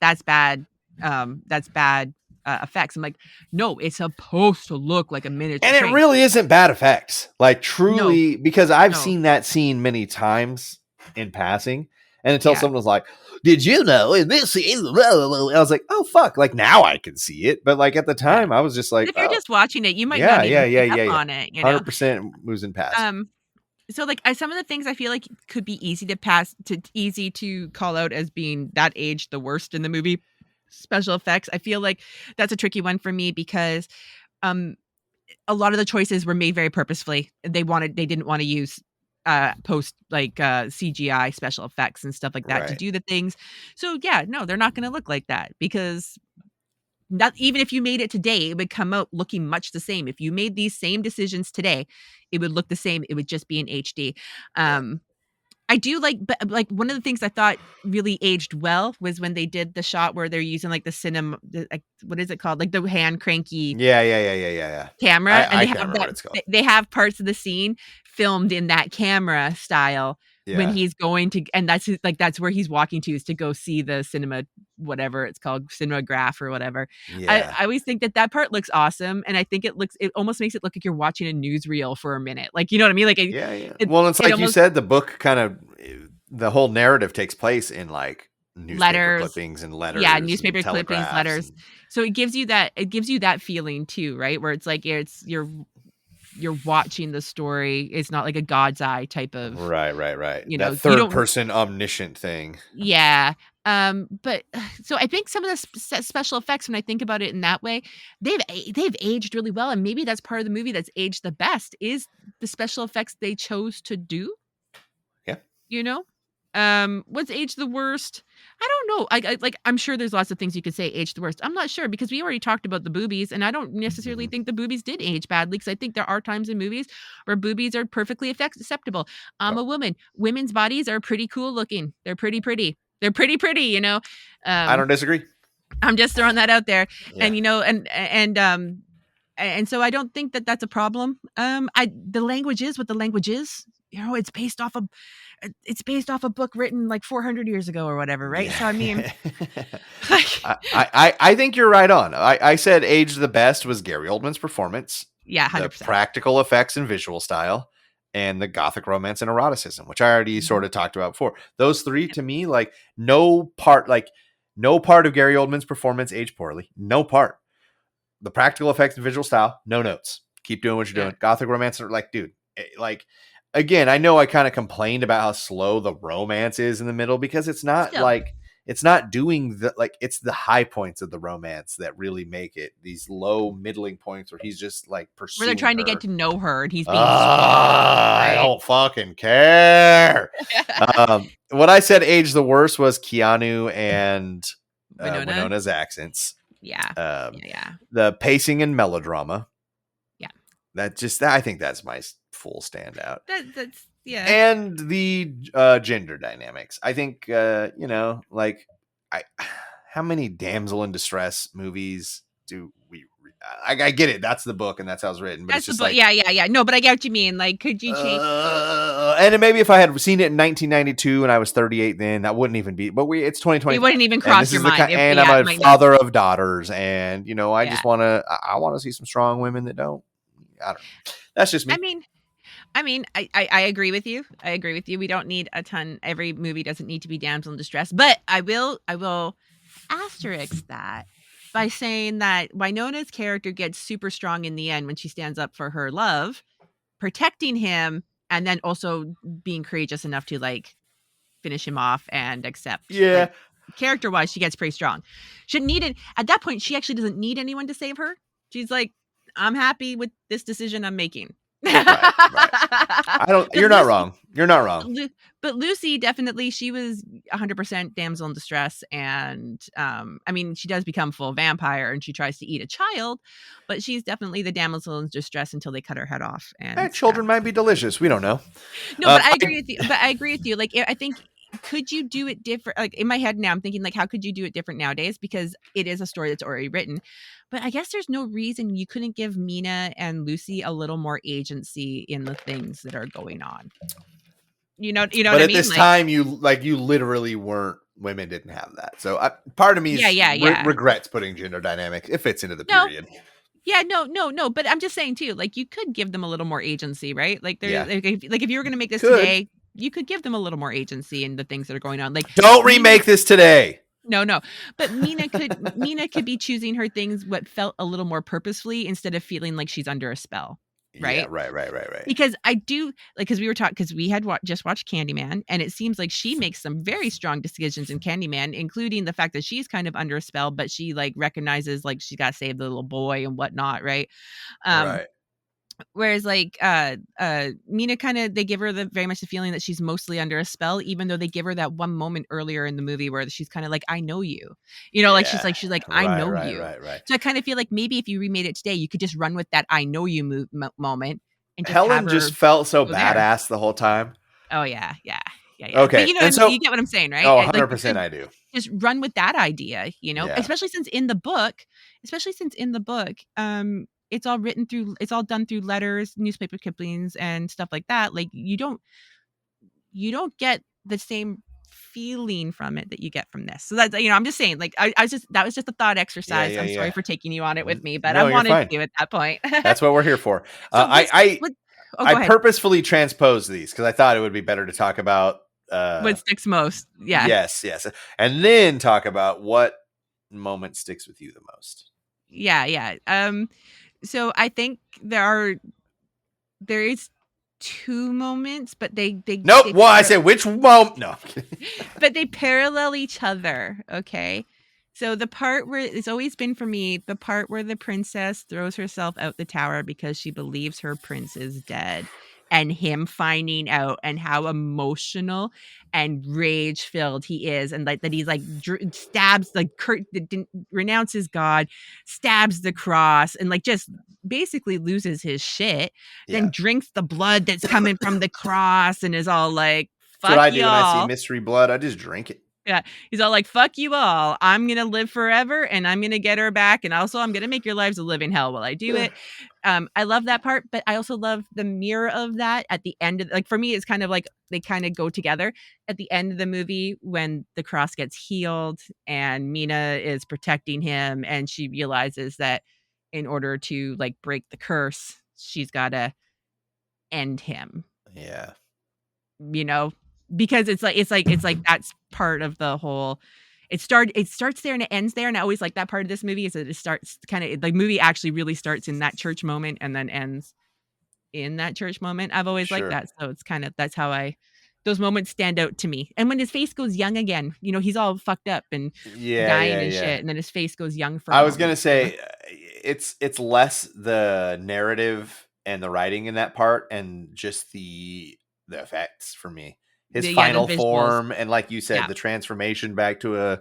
effects." I'm like, no, it's supposed to look like a miniature And it train. really isn't bad effects. Like No, truly, because I've no, seen that scene many times in passing. And until yeah. someone was like, did you know in this scene? I was like, oh, fuck. Like now I can see it. But like at the Yeah. time, I was just like, If you're oh, just watching it, you might yeah. not even pick up on it, 100% losing past. So like some of the things I feel like could be easy to call out as being that age the worst in the movie. Special effects. I feel like that's a tricky one for me because a lot of the choices were made very purposefully. They didn't want to use post like CGI special effects and stuff like that to Right. do the things. So yeah, no, they're not going to look like that because not even if you made it today, it would come out looking much the same. If you made these same decisions today, it would look the same. It would just be in HD. I do but like one of the things I thought really aged well was when they did the shot where they're using like the cinema, what is it called? Like the hand cranky Yeah. camera, and I they can't have remember what it's called. they have parts of the scene filmed in that camera style when Yeah. he's going to, and that's where he's walking to is to go see the cinema, whatever it's called, cinematograph or whatever. Yeah. I always think that part looks awesome, and I think it almost makes it look like you're watching a newsreel for a minute, like you know what I mean? Like Yeah. Well, it's like you said, the book kind of the whole narrative takes place in like newspaper letters, clippings and letters, yeah, and newspaper clippings, letters. and... So it gives you that feeling too, right? Where it's like you're watching the story. It's not like a God's eye type of right. That you third don't. person omniscient thing. Yeah. But so I think some of the special effects, when I think about it in that way, they've aged really well, and maybe that's part of the movie that's aged the best is the special effects they chose to do. Yeah. What's aged the worst? I don't know. I'm sure there's lots of things you could say aged the worst. I'm not sure because we already talked about the boobies, and I don't necessarily think the boobies did age badly because I think there are times in movies where boobies are perfectly acceptable. I'm a woman. Women's bodies are pretty cool looking. They're pretty. They're pretty. I don't disagree. I'm just throwing that out there, Yeah. and so I don't think that that's a problem. The language is what the language is. It's based off a book written like 400 years ago or whatever, right? Yeah. So I mean, I think you're right on. I said age the best was Gary Oldman's performance. Yeah, 100%. The practical effects and visual style, and the gothic romance and eroticism, which I already sort of talked about before. Those three to me, like no part of Gary Oldman's performance aged poorly. No part. The practical effects and visual style, no notes. Keep doing what you're doing. Gothic romance, like, dude, like, again, I know I kind of complained about how slow the romance is in the middle because it's not like it's not doing the like it's the high points of the romance that really make it. These low middling points where he's just like Where they're pursuing trying to her. get to know her and he's being strong, I right? don't fucking care. What I said aged the worst was Keanu and Winona. Winona's accents. Yeah. Um, Yeah. the pacing and melodrama. Yeah. I think that's my full standout. That's yeah. And the gender dynamics. I think like how many damsel in distress movies do we I get it. That's the book and that's how it's written, but That's it's the just book. like Yeah. No, but I get what you mean. Like, could you change? and maybe if I had seen it in 1992 and I was 38 then, that wouldn't even be. But it's It 2025. wouldn't even And cross this your is the mind. kind, and I'm It a might not. father of daughters, and I Yeah. just want to see some strong women that don't. I don't know. That's just me. I mean, I agree with you. I agree with you. We don't need a ton. Every movie doesn't need to be damsel in distress. But I will asterisk that by saying that Winona's character gets super strong in the end when she stands up for her love, protecting him, and then also being courageous enough to like finish him off and accept. Yeah. Like, character wise, she gets pretty strong. Shouldn't need it at that point. She actually doesn't need anyone to save her. She's like, I'm happy with this decision I'm making. Right. I don't. You're not wrong. You're not wrong. But Lucy definitely, she was 100% damsel in distress, and I mean, she does become full vampire, and she tries to eat a child, but she's definitely the damsel in distress until they cut her head off. And children might be delicious. We don't know. No, but I agree with you. But I agree with you. Like, I think, could you do it different? Like in my head now, I'm thinking like, how could you do it different nowadays? Because it is a story that's already written. But I guess there's no reason you couldn't give Mina and Lucy a little more agency in the things that are going on. You know but what I mean? At this time, you literally weren't. Women didn't have that. So part of me regrets putting gender dynamics. It fits into the period. Yeah, no. But I'm just saying too, like you could give them a little more agency, right? Like if you were going to make this today, you could give them a little more agency in the things that are going on. Like, don't remake this today. No. But Mina could be choosing her things what felt a little more purposefully instead of feeling like she's under a spell. Right? Yeah, right. Because I do like because we were talking because we had just watched Candyman, and it seems like she makes some very strong decisions in Candyman, including the fact that she's kind of under a spell, but she like recognizes like she got to save the little boy and whatnot, right? Right. Whereas like Mina kind of they give her very much the feeling that she's mostly under a spell, even though they give her that one moment earlier in the movie where she's kind of like, I know you, like she's like I know you. Right. So I kind of feel like maybe if you remade it today, you could just run with that I know you moment and just Helen just felt so badass the whole time. Oh yeah. Okay, but you get what I'm saying, right? Oh, 100% I do. Just run with that idea, especially since in the book, it's all done through letters, newspaper clippings, and stuff like that. Like you don't get the same feeling from it that you get from this. So that's I'm just saying, like that was just a thought exercise. I'm sorry for taking you on it with me, but I wanted to at that point. That's what we're here for. I purposefully transposed these because I thought it would be better to talk about what sticks most. Yeah. Yes. And then talk about what moment sticks with you the most. Yeah. So I think there is two moments, but they nope. I said which moment? No, but they parallel each other. Okay, so the part where it's always been for me, the part where the princess throws herself out the tower because she believes her prince is dead, and him finding out and how emotional and rage filled he is, and like that he's like stabs like renounces God, stabs the cross, and like just basically loses his shit. Then drinks the blood that's coming from the cross and is all like, "Fuck what I y'all." do when I see mystery blood. I just drink it. Yeah, he's all like, "Fuck you all. I'm gonna live forever, and I'm gonna get her back, and also I'm gonna make your lives a living hell while I do it." I love that part, but I also love the mirror of that at the end. Like for me, it's kind of like they kind of go together at the end of the movie when the cross gets healed and Mina is protecting him, and she realizes that in order to like break the curse, she's got to end him. Yeah, because it's like that's part of the whole. It starts there and it ends there, and I always like that part of this movie is that it starts kind of the movie actually really starts in that church moment and then ends in that church moment. I've always liked that, so it's kind of that's how I those moments stand out to me. And when his face goes young again, he's all fucked up and dying and shit, and then his face goes young for a I was gonna moment. say it's less the narrative and the writing in that part, and just the effects for me. His The final visuals. form, and like you said, Yeah. the transformation back to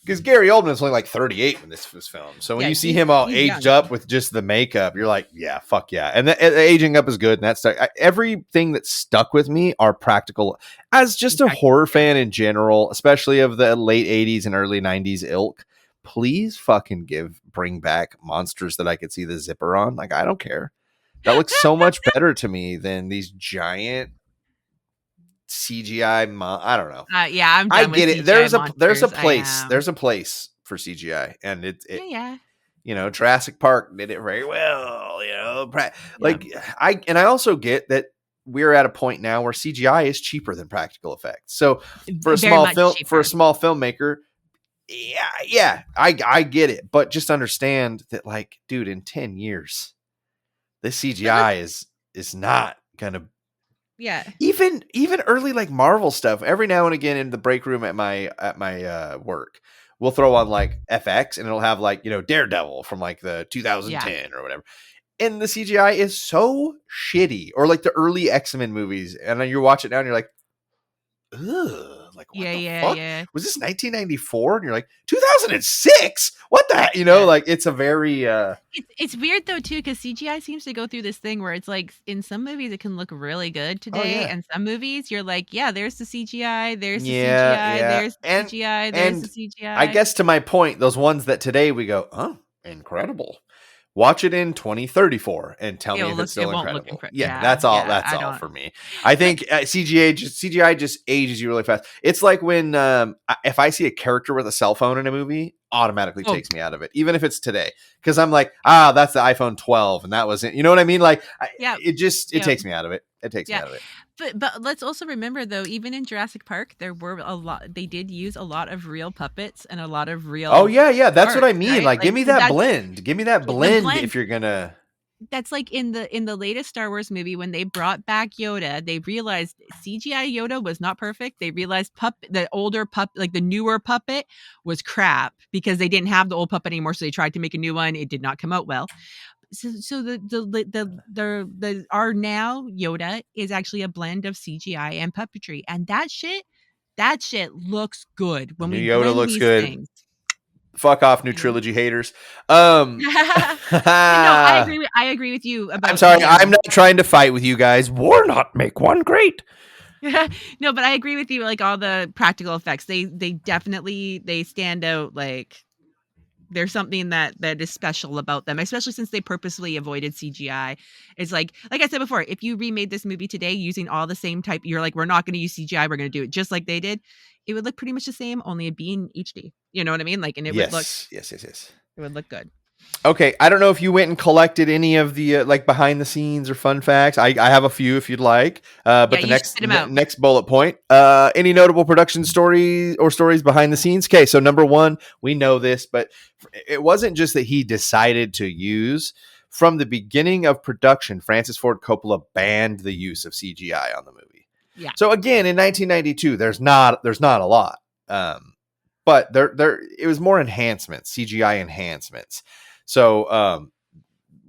because Gary Oldman was only like 38 when this was filmed. So when you see him all aged young. up with just the makeup, you're like, yeah, fuck yeah. And the aging up is good. And that's everything that stuck with me are practical. As just a horror fan in general, especially of the late 80s and early 90s ilk, please fucking bring back monsters that I could see the zipper on. Like, I don't care. That looks so much better to me than these giant CGI. I don't know. Yeah, I'm done I with get it. CGI There's a monsters. place. There's a place for CGI, and it Yeah. Jurassic Park did it very well. Like I also get that we're at a point now where CGI is cheaper than practical effects. So for a small filmmaker, yeah, I get it, but just understand that, like, dude, in 10 years, this CGI is not gonna. Yeah. Even early like Marvel stuff, every now and again in the break room at my work, we'll throw on like FX and it'll have like, Daredevil from like the 2010 or whatever. And the CGI is so shitty, or like the early X-Men movies, and then you watch it now and you're like, ugh, like what the fuck? Yeah. Was this 1994? And you're like, 2006? What the like it's a very it's weird though too, because CGI seems to go through this thing where it's like in some movies it can look really good today, and some movies you're like, yeah, there's the CGI, there's the CGI, there's the CGI, there's the CGI. I guess to my point, those ones that today we go, oh, incredible. Watch it in 2034 and tell me if it's still incredible. That's all. That's all for me. I think CGI just ages you really fast. It's like when if I see a character with a cell phone in a movie, automatically takes me out of it, even if it's today, because I'm like, that's the iPhone 12, and that was it. You know what I mean? Like, it takes me out of it. It takes me out of it. But let's also remember though, even in Jurassic Park, there were they did use a lot of real puppets and a lot of real. Oh yeah, that's what I mean. Right? Like, give me that blend. Give me that blend if you're gonna. That's like in the latest Star Wars movie when they brought back Yoda, they realized CGI Yoda was not perfect. They realized the older like the newer puppet was crap because they didn't have the old puppet anymore, so they tried to make a new one. It did not come out well. So the our now Yoda is actually a blend of CGI and puppetry, and that shit looks good when we Yoda looks good. Things. Fuck off, new trilogy haters. No, I agree with you about. I'm sorry, I'm not trying to fight with you guys. War not make one great. No, but I agree with you. Like all the practical effects, they definitely stand out. Like there's something that is special about them, especially since they purposely avoided CGI. It's like I said before, if you remade this movie today using all the same type, you're like, we're not going to use CGI, we're going to do it just like they did. It would look pretty much the same, only it'd be in HD. You know what I mean? Like, and it would look, yes. It would look good. Okay, I don't know if you went and collected any of the like behind the scenes or fun facts. I have a few if you'd like. But the next bullet point, any notable production stories behind the scenes? Okay, so number one, we know this, but it wasn't just that he decided to use. From the beginning of production, Francis Ford Coppola banned the use of CGI on the movie. Yeah. So again, in 1992, there's not a lot, but there it was more enhancements, CGI enhancements. So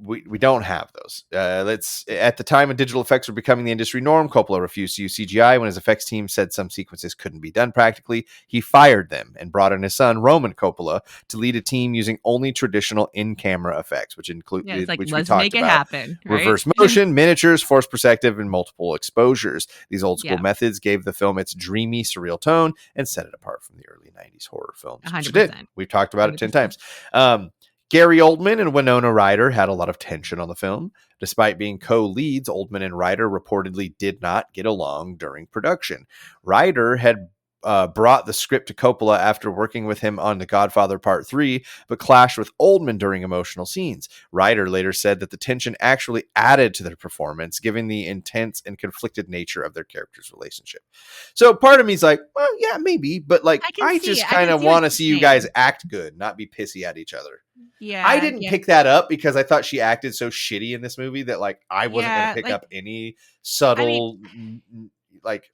we don't have those. At the time when digital effects were becoming the industry norm, Coppola refused to use CGI when his effects team said some sequences couldn't be done practically. He fired them and brought in his son, Roman Coppola, to lead a team using only traditional in-camera effects, which include which we talked about. Happen, right? Reverse motion, miniatures, forced perspective, and multiple exposures. These old school methods gave the film its dreamy, surreal tone and set it apart from the early 90s horror films. 100%. Which it did. We've talked about 100%. It 10 times. Gary Oldman and Winona Ryder had a lot of tension on the film. Despite being co-leads, Oldman and Ryder reportedly did not get along during production. Ryder had brought the script to Coppola after working with him on The Godfather Part 3, but clashed with Oldman during emotional scenes. Ryder later said that the tension actually added to their performance, given the intense and conflicted nature of their characters' relationship. So part of me is like, well, yeah, maybe, but like, I just kind of want to see you guys act good, not be pissy at each other. Yeah, I didn't pick that up because I thought she acted so shitty in this movie that like I wasn't going to pick up any subtle like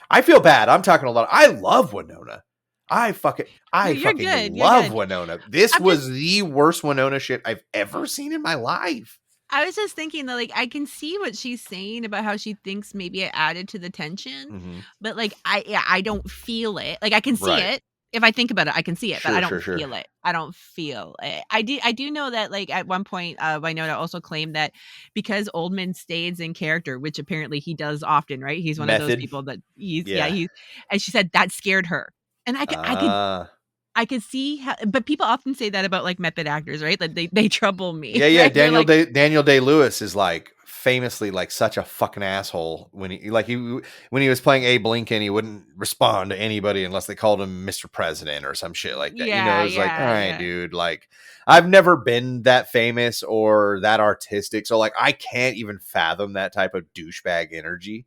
I feel bad. I'm talking a lot. I love Winona. I fucking You're good. You're love good. Winona. This was the worst Winona shit I've ever seen in my life. I was just thinking that, like, I can see what she's saying about how she thinks maybe it added to the tension, but, like, I don't feel it. Like, I can see Right. it. If I think about it, I can see it, but I don't Sure. feel it. I don't feel it. I do know that, like, at one point, Winona also claimed that because Oldman stays in character, which apparently he does often, right? He's one of those Method. people that he's Yeah. and she said that scared her. And I could see how, but people often say that about, like, method actors, right? That they trouble me. Yeah. Right? They're like, Daniel Day-Lewis is like famously like such a fucking asshole when he was playing Abe Lincoln, he wouldn't respond to anybody unless they called him Mr. President or some shit like that. yeah, It's like, all right, yeah. dude, like I've never been that famous or that artistic, so like I can't even fathom that type of douchebag energy.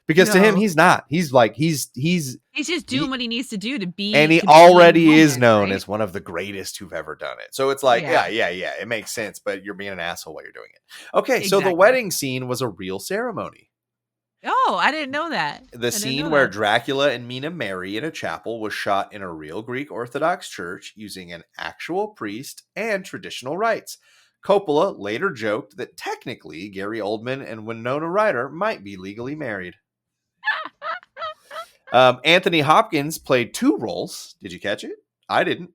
Because to him, No. he's not. He's like he's just doing what he needs to do to be, and he in the already is moment, known right? as one of the greatest who've ever done it. So it's like, Yeah. yeah, it makes sense, but you're being an asshole while you're doing it. Okay, so the Exactly. wedding scene was a real ceremony. Oh, I didn't know that. The scene where Dracula and Mina marry in a chapel was shot in a real Greek Orthodox church using an actual priest and traditional rites. Coppola later joked that technically Gary Oldman and Winona Ryder might be legally married. Anthony Hopkins played 2 roles. Did you catch it? I didn't.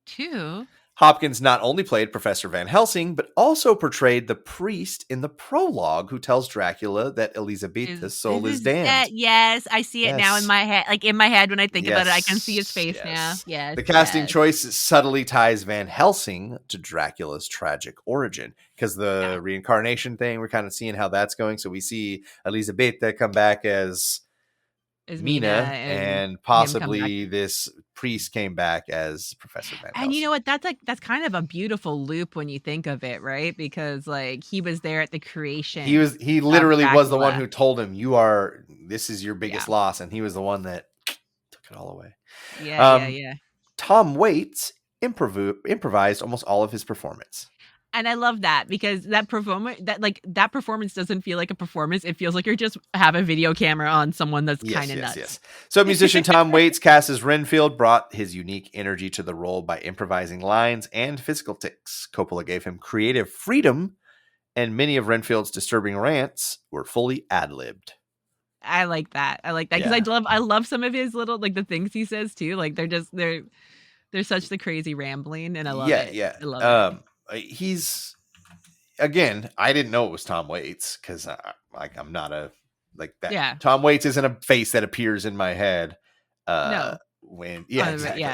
2? Hopkins not only played Professor Van Helsing, but also portrayed the priest in the prologue who tells Dracula that Elizabetha's soul is damned. Yes, I see it now in my head. Like, in my head, when I think about it, I can see his face now. Yes. The casting choice subtly ties Van Helsing to Dracula's tragic origin, because the reincarnation thing, we're kind of seeing how that's going. So we see Elizabetha come back as Mina, and possibly this priest came back as Professor Van Helsing. And you know what? That's kind of a beautiful loop when you think of it, right? Because like he was there at the creation. He literally was the one who told him, this is your biggest loss, and he was the one that took it all away. Yeah. Tom Waits improvised almost all of his performance. And I love that, because that performance doesn't feel like a performance. It feels like you're just have a video camera on someone that's kind of nuts. Yes. So musician Tom Waits, cast as Renfield, brought his unique energy to the role by improvising lines and physical tics. Coppola gave him creative freedom, and many of Renfield's disturbing rants were fully ad-libbed. I like that because I love some of his little, like, the things he says too. Like they're such the crazy rambling, and I love it. Yeah. I love it. He's, again, I didn't know it was Tom Waits, because I'm not a like that. Yeah. Tom Waits isn't a face that appears in my head. No. Exactly.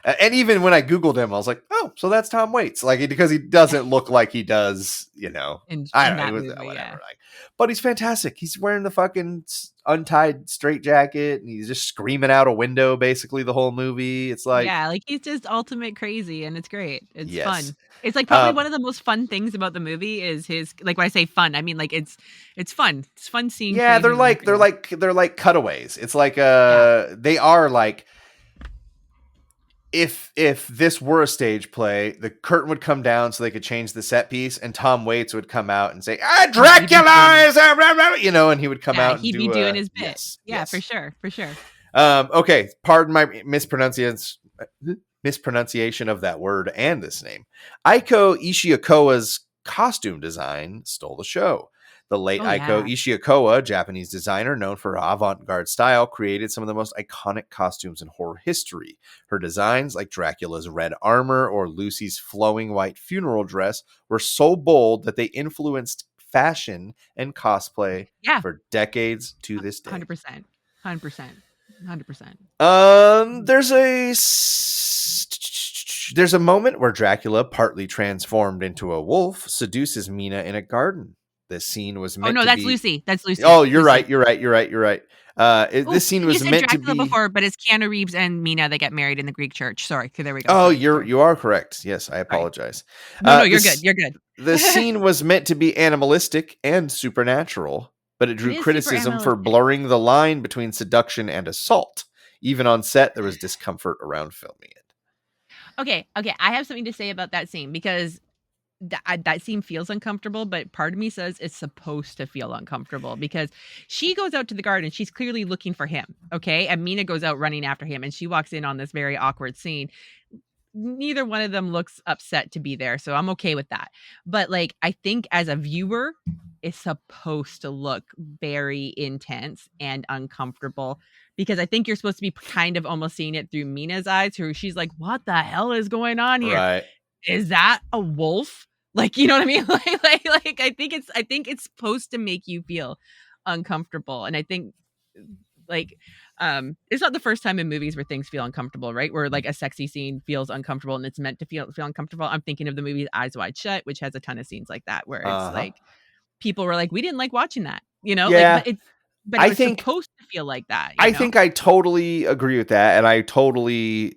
And even when I Googled him, I was like, oh, so that's Tom Waits, like, because he doesn't look like he does, I don't know, whatever. Like, but he's fantastic. He's wearing the fucking untied straitjacket, and he's just screaming out a window basically the whole movie. It's like, like he's just ultimate crazy, and it's great. It's fun. It's like probably one of the most fun things about the movie is his, like, when I say fun, I mean like it's fun. It's fun seeing. Yeah, they're like cutaways. It's like they are like, if this were a stage play, the curtain would come down so they could change the set piece, and Tom Waits would come out and say, Dracula is and he would come out and he'd be doing his bit. Yes. For sure. Okay, pardon my mispronunciation of that word and this name. Aiko Ishikawa's costume design stole the show. The late Aiko Ishikawa, Japanese designer known for her avant-garde style, created some of the most iconic costumes in horror history. Her designs, like Dracula's red armor or Lucy's flowing white funeral dress, were so bold that they influenced fashion and cosplay for decades to this day. 100%. There's a moment where Dracula, partly transformed into a wolf, seduces Mina in a garden. This scene was meant to that's be... Lucy. That's Lucy. Oh, you're right. This scene was meant Dracula to be before, but it's Keanu Reeves and Mina that get married in the Greek church. Sorry, there we go. Oh, you are correct. Yes, I apologize. Right. No, you're good. You're good. The scene was meant to be animalistic and supernatural, but it drew criticism for blurring the line between seduction and assault. Even on set, there was discomfort around filming it. Okay. I have something to say about that scene, because that scene feels uncomfortable, but part of me says it's supposed to feel uncomfortable because she goes out to the garden. She's clearly looking for him. Okay. And Mina goes out running after him and she walks in on this very awkward scene. Neither one of them looks upset to be there. So I'm okay with that. But like, I think as a viewer, it's supposed to look very intense and uncomfortable because I think you're supposed to be kind of almost seeing it through Mina's eyes, who she's like, what the hell is going on here? Right. Is that a wolf? Like, you know what I mean? Like I think it's supposed to make you feel uncomfortable. And I think like it's not the first time in movies where things feel uncomfortable, right? Where like a sexy scene feels uncomfortable and it's meant to feel uncomfortable. I'm thinking of the movie Eyes Wide Shut, which has a ton of scenes like that where it's like people were like, we didn't like watching that, you know? Yeah. Like but it was supposed to feel like that. I think I totally agree with that, and I totally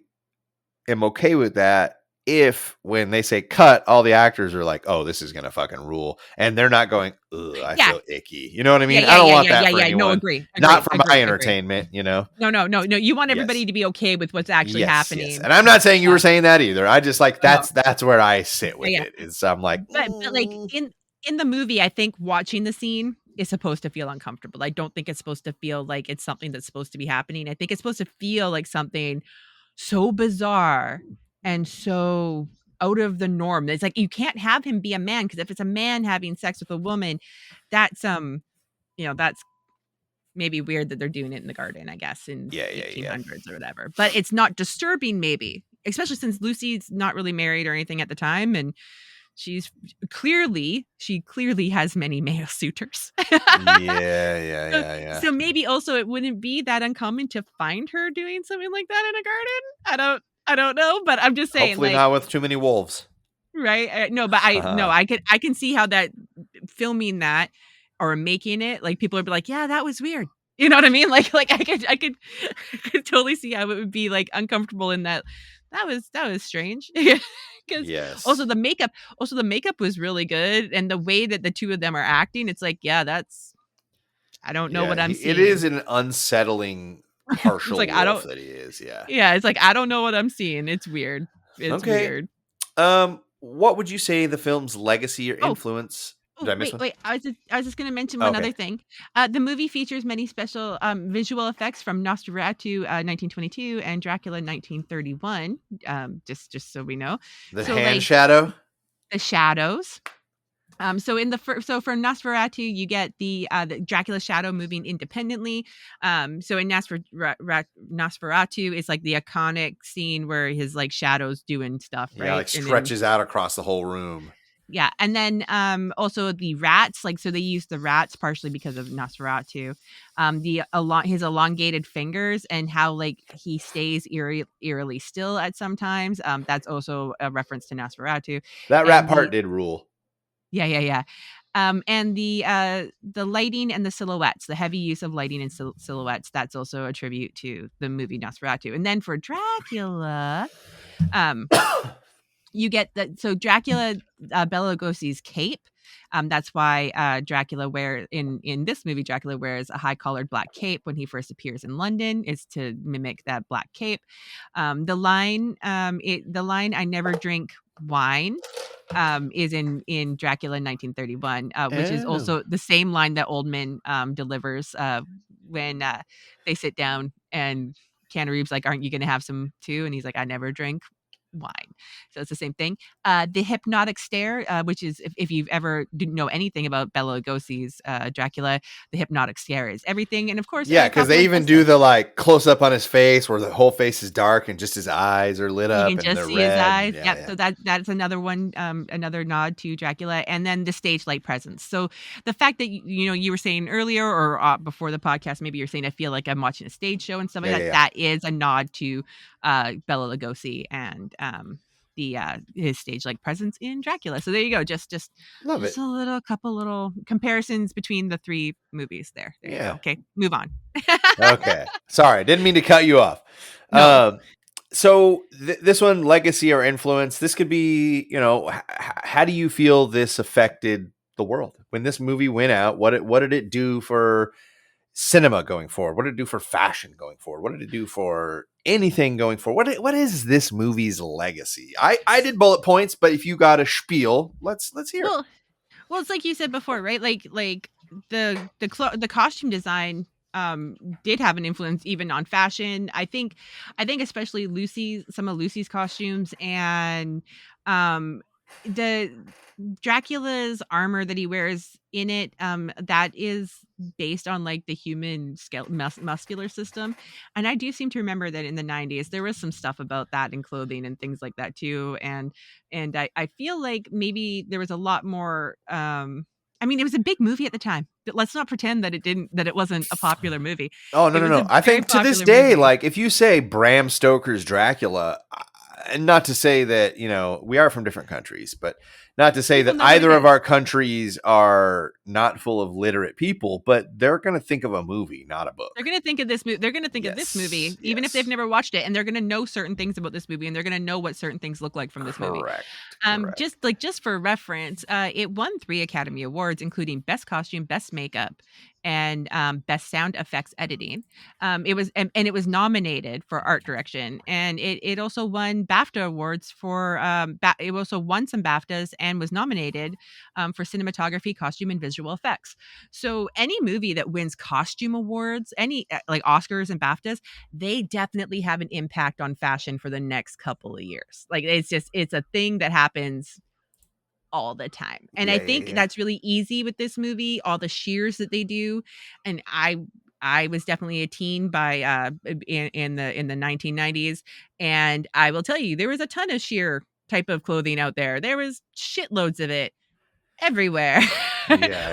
am okay with that if when they say cut, all the actors are like, oh, this is gonna fucking rule, and they're not going, ugh, I feel icky. You know what I mean? I don't want that for anyone. No, agree. Not for my entertainment, you know? No. You want everybody to be okay with what's actually happening. Yes. And I'm not saying you were saying that either. I just like that's where I sit with it. Is I'm like, but like in the movie, I think watching the scene is supposed to feel uncomfortable. I don't think it's supposed to feel like it's something that's supposed to be happening. I think it's supposed to feel like something so bizarre and so out of the norm. It's like you can't have him be a man, because if it's a man having sex with a woman, that's that's maybe weird that they're doing it in the garden, I guess, in 1800s or whatever. But it's not disturbing, maybe, especially since Lucy's not really married or anything at the time, and she clearly has many male suitors. Yeah. So maybe also it wouldn't be that uncommon to find her doing something like that in a garden. I don't know, but I'm just saying, hopefully like, not with too many wolves. Right? No, but I can see how that filming that or making it, like, people would be like, yeah, that was weird. You know what I mean? Like I could totally see how it would be like uncomfortable in that. That was strange. Because also the makeup was really good, and the way that the two of them are acting, it's like, yeah, that's, I don't know what I'm seeing. It is an unsettling partial like, wolf that he is. Yeah, it's like, I don't know what I'm seeing. It's weird. It's weird. What would you say the film's legacy or influence? Did I miss one? Wait, I was just going to mention one other thing. The movie features many special visual effects from Nosferatu 1922 and Dracula 1931. Just so we know. The hand shadow? The shadows. So for Nosferatu, you get the Dracula shadow moving independently. So in Nosferatu, it's like the iconic scene where his like shadows doing stuff, right? Yeah, like stretches out across the whole room. Yeah, and then also the rats, like, so they use the rats partially because of Nosferatu. His elongated fingers and how like he stays eerily still at sometimes. That's also a reference to Nosferatu. That rat part did rule. Yeah. And the lighting and the silhouettes, the heavy use of lighting and silhouettes, that's also a tribute to the movie Nosferatu. And then for Dracula, you get that. So Dracula, Bela Lugosi's cape. That's why Dracula in this movie, Dracula wears a high collared black cape when he first appears in London, is to mimic that black cape. The line, "I never drink wine," is in Dracula 1931, which is also the same line that Oldman delivers when they sit down and Keanu Reeves like, "Aren't you going to have some too?" And he's like, "I never drink wine." So it's the same thing. The hypnotic stare, which is, if you've ever didn't know anything about Bela Lugosi's Dracula, the hypnotic stare is everything. And of course, because they even do the like close up on his face where the whole face is dark and just his eyes are lit up. You can just see his eyes. Yeah. So that's another one, another nod to Dracula. And then the stage light presence. So the fact that you were saying earlier or before the podcast, maybe you're saying, I feel like I'm watching a stage show and stuff like that. That is a nod to Bela Lugosi and his stage like presence in Dracula. So there you go. Just love it. A couple little comparisons between the three movies there. There you go. Okay, move on. Okay, sorry, didn't mean to cut you off. No. So this one, legacy or influence, this could be, how do you feel this affected the world when this movie went out? What did it do for cinema going forward? What did it do for fashion going forward? What did it do for anything going forward. What is this movie's legacy? I did bullet points, but if you got a spiel, let's hear it. Well, it's like you said before, right? Like the costume design did have an influence even on fashion. I think especially some of Lucy's costumes and the Dracula's armor that he wears in it, that is based on like the human muscular system. And I do seem to remember that in the 90s there was some stuff about that in clothing and things like that too. And I feel like maybe there was a lot more I mean, it was a big movie at the time. But let's not pretend that it wasn't a popular movie. Oh, It was no. a I very think to this popular day, movie. like if you say Bram Stoker's Dracula, and not to say that, we are from different countries, but not to say People that know what it either of is. our countries are not full of literate people, but they're going to think of a movie, not a book. They're gonna think of this movie. They're gonna think of this movie, even if they've never watched it, and they're gonna know certain things about this movie, and they're gonna know what certain things look like from this movie. Correct. Just for reference, it won 3 Academy Awards, including Best Costume, Best Makeup, and Best Sound Effects Editing. It was nominated for Art Direction, and it also won BAFTA awards for. It also won some BAFTAs and was nominated for cinematography, costume, and visual effects. So any movie that wins costume awards, any like Oscars and BAFTAs, they definitely have an impact on fashion for the next couple of years. Like it's a thing that happens all the time. And I think that's really easy with this movie, all the shears that they do. And I was definitely a teen by in the 1990s, and I will tell you there was a ton of sheer type of clothing out there. There was shitloads of it everywhere.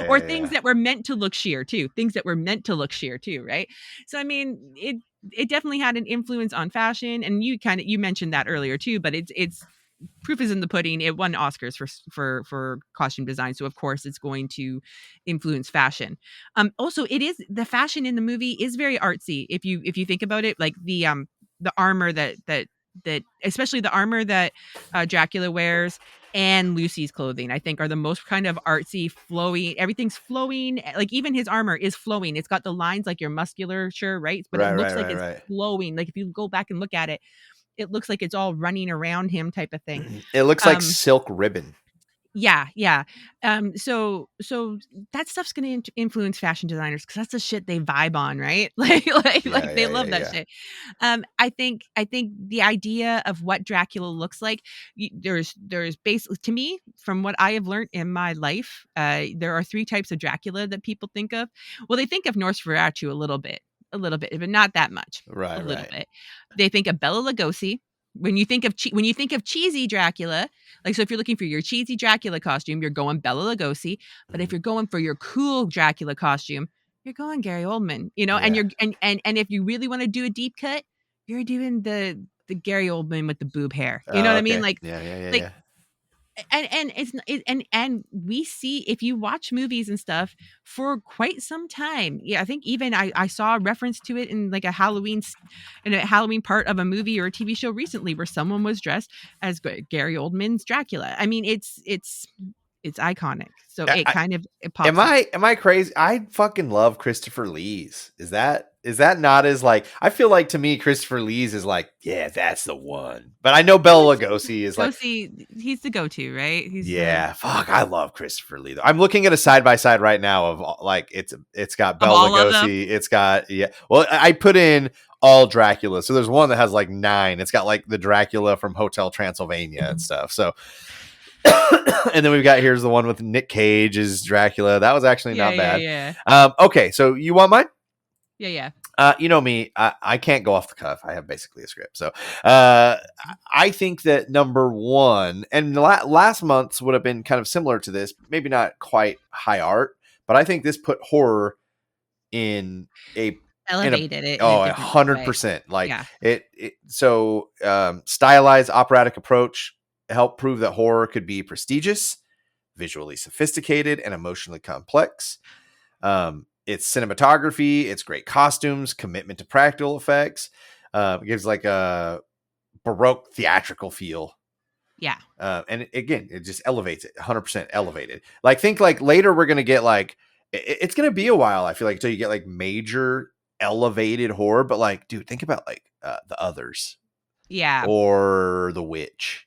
Or things that were meant to look sheer too. Things that were meant to look sheer too, right? So I mean, it definitely had an influence on fashion, and you mentioned that earlier too, but it's proof is in the pudding. It won Oscars for costume design, so of course it's going to influence fashion. Also, it is the fashion in the movie is very artsy. If you think about it, like the armor that especially the armor that Dracula wears and Lucy's clothing, I think, are the most kind of artsy, flowing. Everything's flowing. Like even his armor is flowing. It's got the lines like your musculature, right? But it looks like it's flowing. Like if you go back and look at it, it looks like it's all running around him type of thing. It looks like silk ribbon. Yeah. So that stuff's going to influence fashion designers because that's the shit they vibe on, right? Like they love that shit. I think the idea of what Dracula looks like, there's basically, to me, from what I have learned in my life, there are 3 types of Dracula that people think of. Well, they think of Nosferatu a little bit, but not that much. Right, a little bit. They think of Bela Lugosi. When you think of cheesy Dracula, like, so if you're looking for your cheesy Dracula costume, you're going Bela Lugosi. But if you're going for your cool Dracula costume, you're going Gary Oldman. And you're and if you really want to do a deep cut, you're doing the Gary Oldman with the boob hair. You know what I mean? Like, yeah. And we see, if you watch movies and stuff for quite some time. Yeah, I think even I saw a reference to it in like a Halloween part of a movie or a TV show recently where someone was dressed as Gary Oldman's Dracula. I mean, it's iconic. So it pops up. Am I crazy? I fucking love Christopher Lee's. Is that not as like, I feel like to me Christopher Lee's is like, yeah, that's the one. But I know Bela Lugosi is like, he's the go-to, right? Fuck, I love Christopher Lee though. I'm looking at a side by side right now of like it's got Bela Lugosi, it's got well, I put in all Dracula. So there's one that has like 9. It's got like the Dracula from Hotel Transylvania and stuff. So and then we've got, here's the one with Nick Cage as Dracula. That was actually not bad. Yeah. Okay, so you want mine? Yeah. You know me, I can't go off the cuff. I have basically a script. So I think that number 1, and last month's would have been kind of similar to this, maybe not quite high art, but I think this put horror in a elevated it. 100%. Like so stylized operatic approach helped prove that horror could be prestigious, visually sophisticated, and emotionally complex. It's cinematography, it's great costumes, commitment to practical effects. It gives like a Baroque theatrical feel. Yeah. And again, it just elevates it, 100% elevated. Like, think like later we're going to get like, it's going to be a while, I feel like, until you get like major elevated horror, but like, dude, think about like The Others Yeah. or The Witch.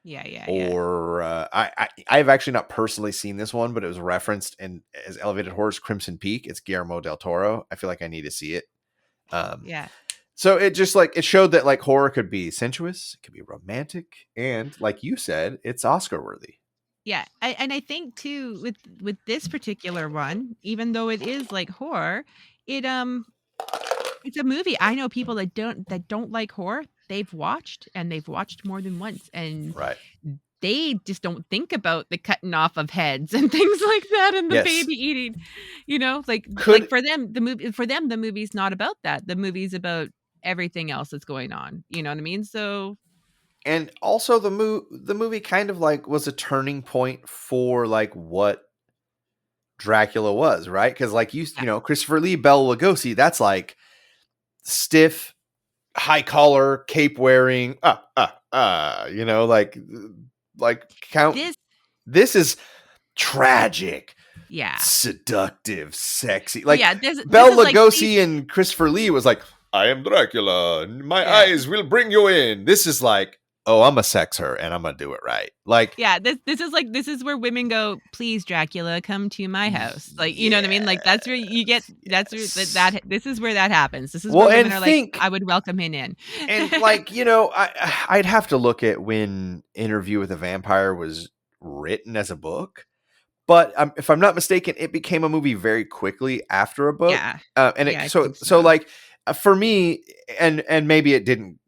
Yeah. Or I've actually not personally seen this one, but it was referenced in as elevated horror's Crimson Peak. It's Guillermo del Toro. I feel like I need to see it. Yeah. So it just like it showed that like horror could be sensuous, it could be romantic, and like you said, it's Oscar worthy. Yeah. And I think too with this particular one, even though it is like horror, it it's a movie I know people that don't like horror, they've watched and they've watched more than once, and Right. they just don't think about the cutting off of heads and things like that and the Yes. baby eating, you know, like Could for them the movie's not about that. The movie's about everything else that's going on. You know what I mean? So and also the movie kind of like was a turning point for like what Dracula was, right? Because like you know, Christopher Lee, Bela Lugosi, that's like stiff, high collar, cape wearing, you know, like count. This is tragic, yeah. seductive, sexy. Well, Like yeah, this Bela is like Lugosi and Christopher Lee was like, I am Dracula. My eyes will bring you in. This is like, oh, I'm a sex her and I'm gonna do it right. Like, yeah, this is where women go, please, Dracula, come to my house. Like, you know what I mean? Like that's where you get that's where that this is where that happens. This is where women are like, I would welcome him in. And like, you know, I'd have to look at when Interview with a Vampire was written as a book. But if I'm not mistaken, it became a movie very quickly after a book. Yeah. And yeah, so like for me, and maybe it didn't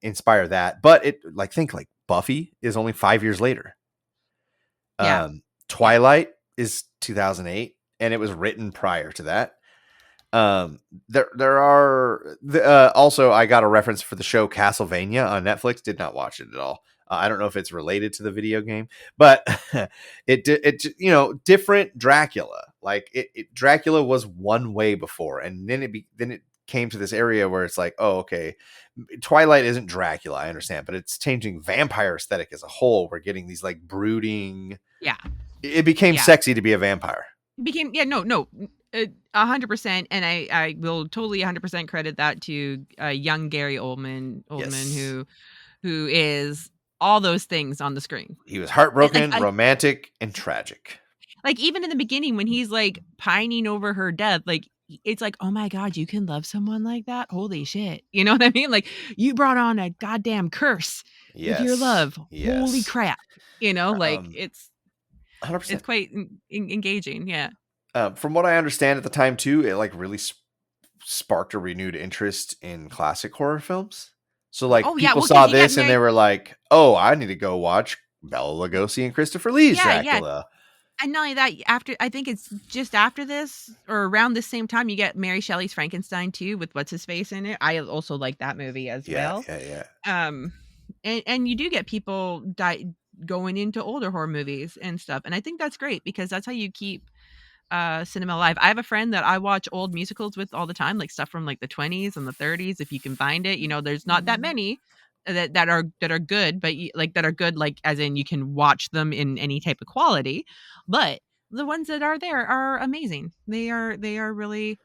inspire that, but it like think like Buffy is only 5 years later. Yeah. Twilight is 2008, and it was written prior to that. There are also I got a reference for the show Castlevania on Netflix. Did not watch it at all. I don't know if it's related to the video game, but it you know, different Dracula. Like Dracula was one way before, and then it came to this area where it's like, oh, okay, Twilight isn't Dracula, I understand, but it's changing vampire aesthetic as a whole. We're getting these like brooding. Yeah. It became sexy to be a vampire. It became 100%, and I will totally 100% credit that to young Gary Oldman, who is all those things on the screen. He was heartbroken, romantic, and tragic. Like even in the beginning when he's like pining over her death, like it's like, oh my God, you can love someone like that? Holy shit. You know what I mean? Like you brought on a goddamn curse with your love. Yes. Holy crap. You know, like it's 100%. It's quite engaging. Yeah. From what I understand at the time too, it like really sparked a renewed interest in classic horror films. So like people saw this and they were like, oh, I need to go watch Bela Lugosi and Christopher Lee's Dracula. And not only that, I think it's just after this or around the same time, you get Mary Shelley's Frankenstein too, with what's his face in it. I also like that movie as well. Yeah. And you do get people going into older horror movies and stuff, and I think that's great because that's how you keep cinema alive. I have a friend that I watch old musicals with all the time, like stuff from like the 20s and the 30s, if you can find it. You know, there's not that many that are good, but that are good, like as in you can watch them in any type of quality, but the ones that are there are amazing. They are really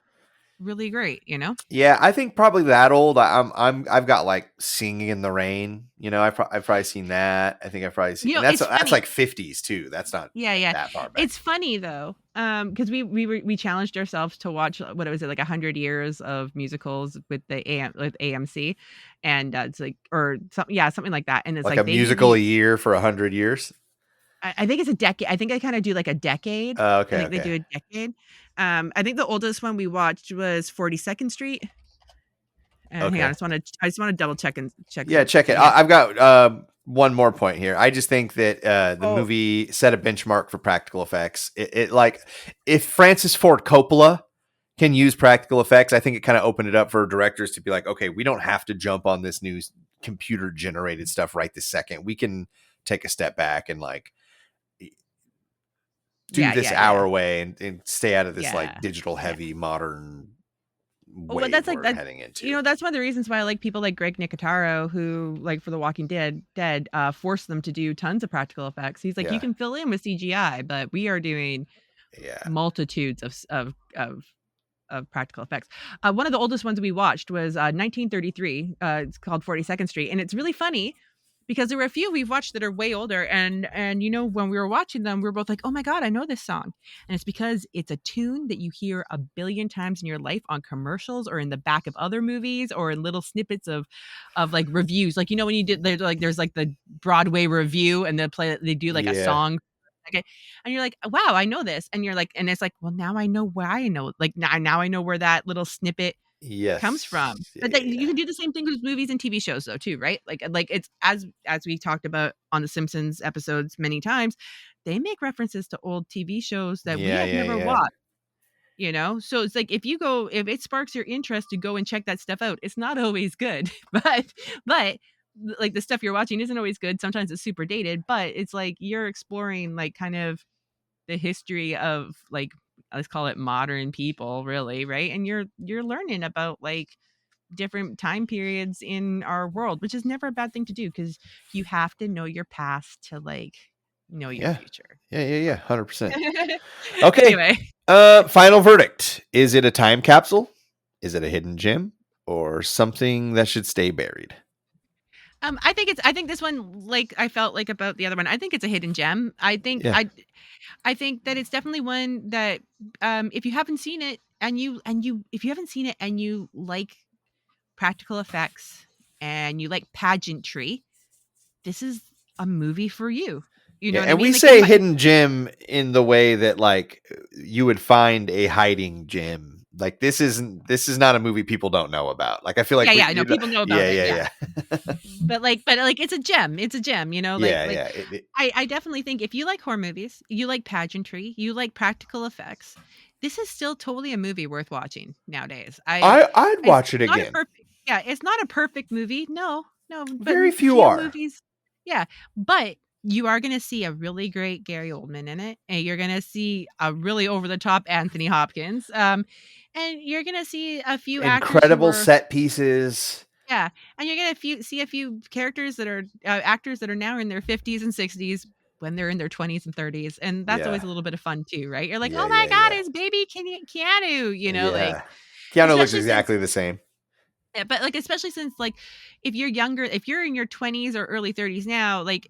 really great, you know. Yeah, I think probably that old. I've got like Singing in the Rain. You know, I've probably seen that. I think I've probably seen. You know, that's like 50s too. That's not that far back. It's funny though, because we challenged ourselves to watch what was it, like 100 years of musicals with the AMC, and it's like or something like that, and it's like a musical a year for 100 years. I think it's a decade. I think I kind of do like a decade. Okay. I think they do a decade. I think the oldest one we watched was 42nd Street. Hang on, I just want to double check and check. Yeah, check it. I've got one more point here. I just think that the movie set a benchmark for practical effects. It like if Francis Ford Coppola can use practical effects, I think it kind of opened it up for directors to be like, okay, we don't have to jump on this new computer generated stuff right this second. We can take a step back and like do this our way and stay out of this like digital heavy modern way that's we're heading into. You know, that's one of the reasons why I like people like Greg Nicotero, who like for The Walking Dead forced them to do tons of practical effects. He's like, you can fill in with CGI, but we are doing multitudes of practical effects. One of the oldest ones we watched was 1933. It's called 42nd Street, and it's really funny because there were a few we've watched that are way older, and when we were watching them, we were both like, "Oh my god, I know this song," and it's because it's a tune that you hear a billion times in your life on commercials or in the back of other movies or in little snippets of like reviews. Like when you did there's like the Broadway review and they do like a song. Okay. And you're like, wow, I know this. And you're like, and it's like, well, now I know where I know, like now I know where that little snippet comes from. But you can do the same thing with movies and TV shows though, too, right? Like it's as we talked about on the Simpsons episodes many times, they make references to old TV shows that we have never watched. So it's like if it sparks your interest to go and check that stuff out, it's not always good. But like the stuff you're watching isn't always good. Sometimes it's super dated, but it's like you're exploring like kind of the history of like, let's call it modern people, really, right? And you're learning about like different time periods in our world, which is never a bad thing to do because you have to know your past to like know your future. 100%. Okay. Anyway. Final verdict. Is it a time capsule? Is it a hidden gem? Or something that should stay buried? I think this one, like I felt like about the other one, I think it's a hidden gem. I think I think that it's definitely one that if you haven't seen it and you like practical effects and you like pageantry, this is a movie for you. You know what I mean? We say hidden gem in the way that like you would find a hiding gem. Like this is not a movie people don't know about. Like I feel like people know about it. but it's a gem. It's a gem, I definitely think if you like horror movies, you like pageantry, you like practical effects, this is still totally a movie worth watching nowadays. I'd watch it again. It's not a perfect movie. No, but very few are movies. Yeah, but you are going to see a really great Gary Oldman in it, and you're going to see a really over the top Anthony Hopkins. And you're going to see a few incredible set pieces. Yeah, and you're going to see a few characters that are actors that are now in their 50s and 60s when they're in their 20s and 30s, and that's always a little bit of fun too, right? You're like, oh my god, it's baby Keanu, like Keanu looks exactly the same. Yeah, but like especially since like if you're younger, if you're in your 20s or early 30s now, like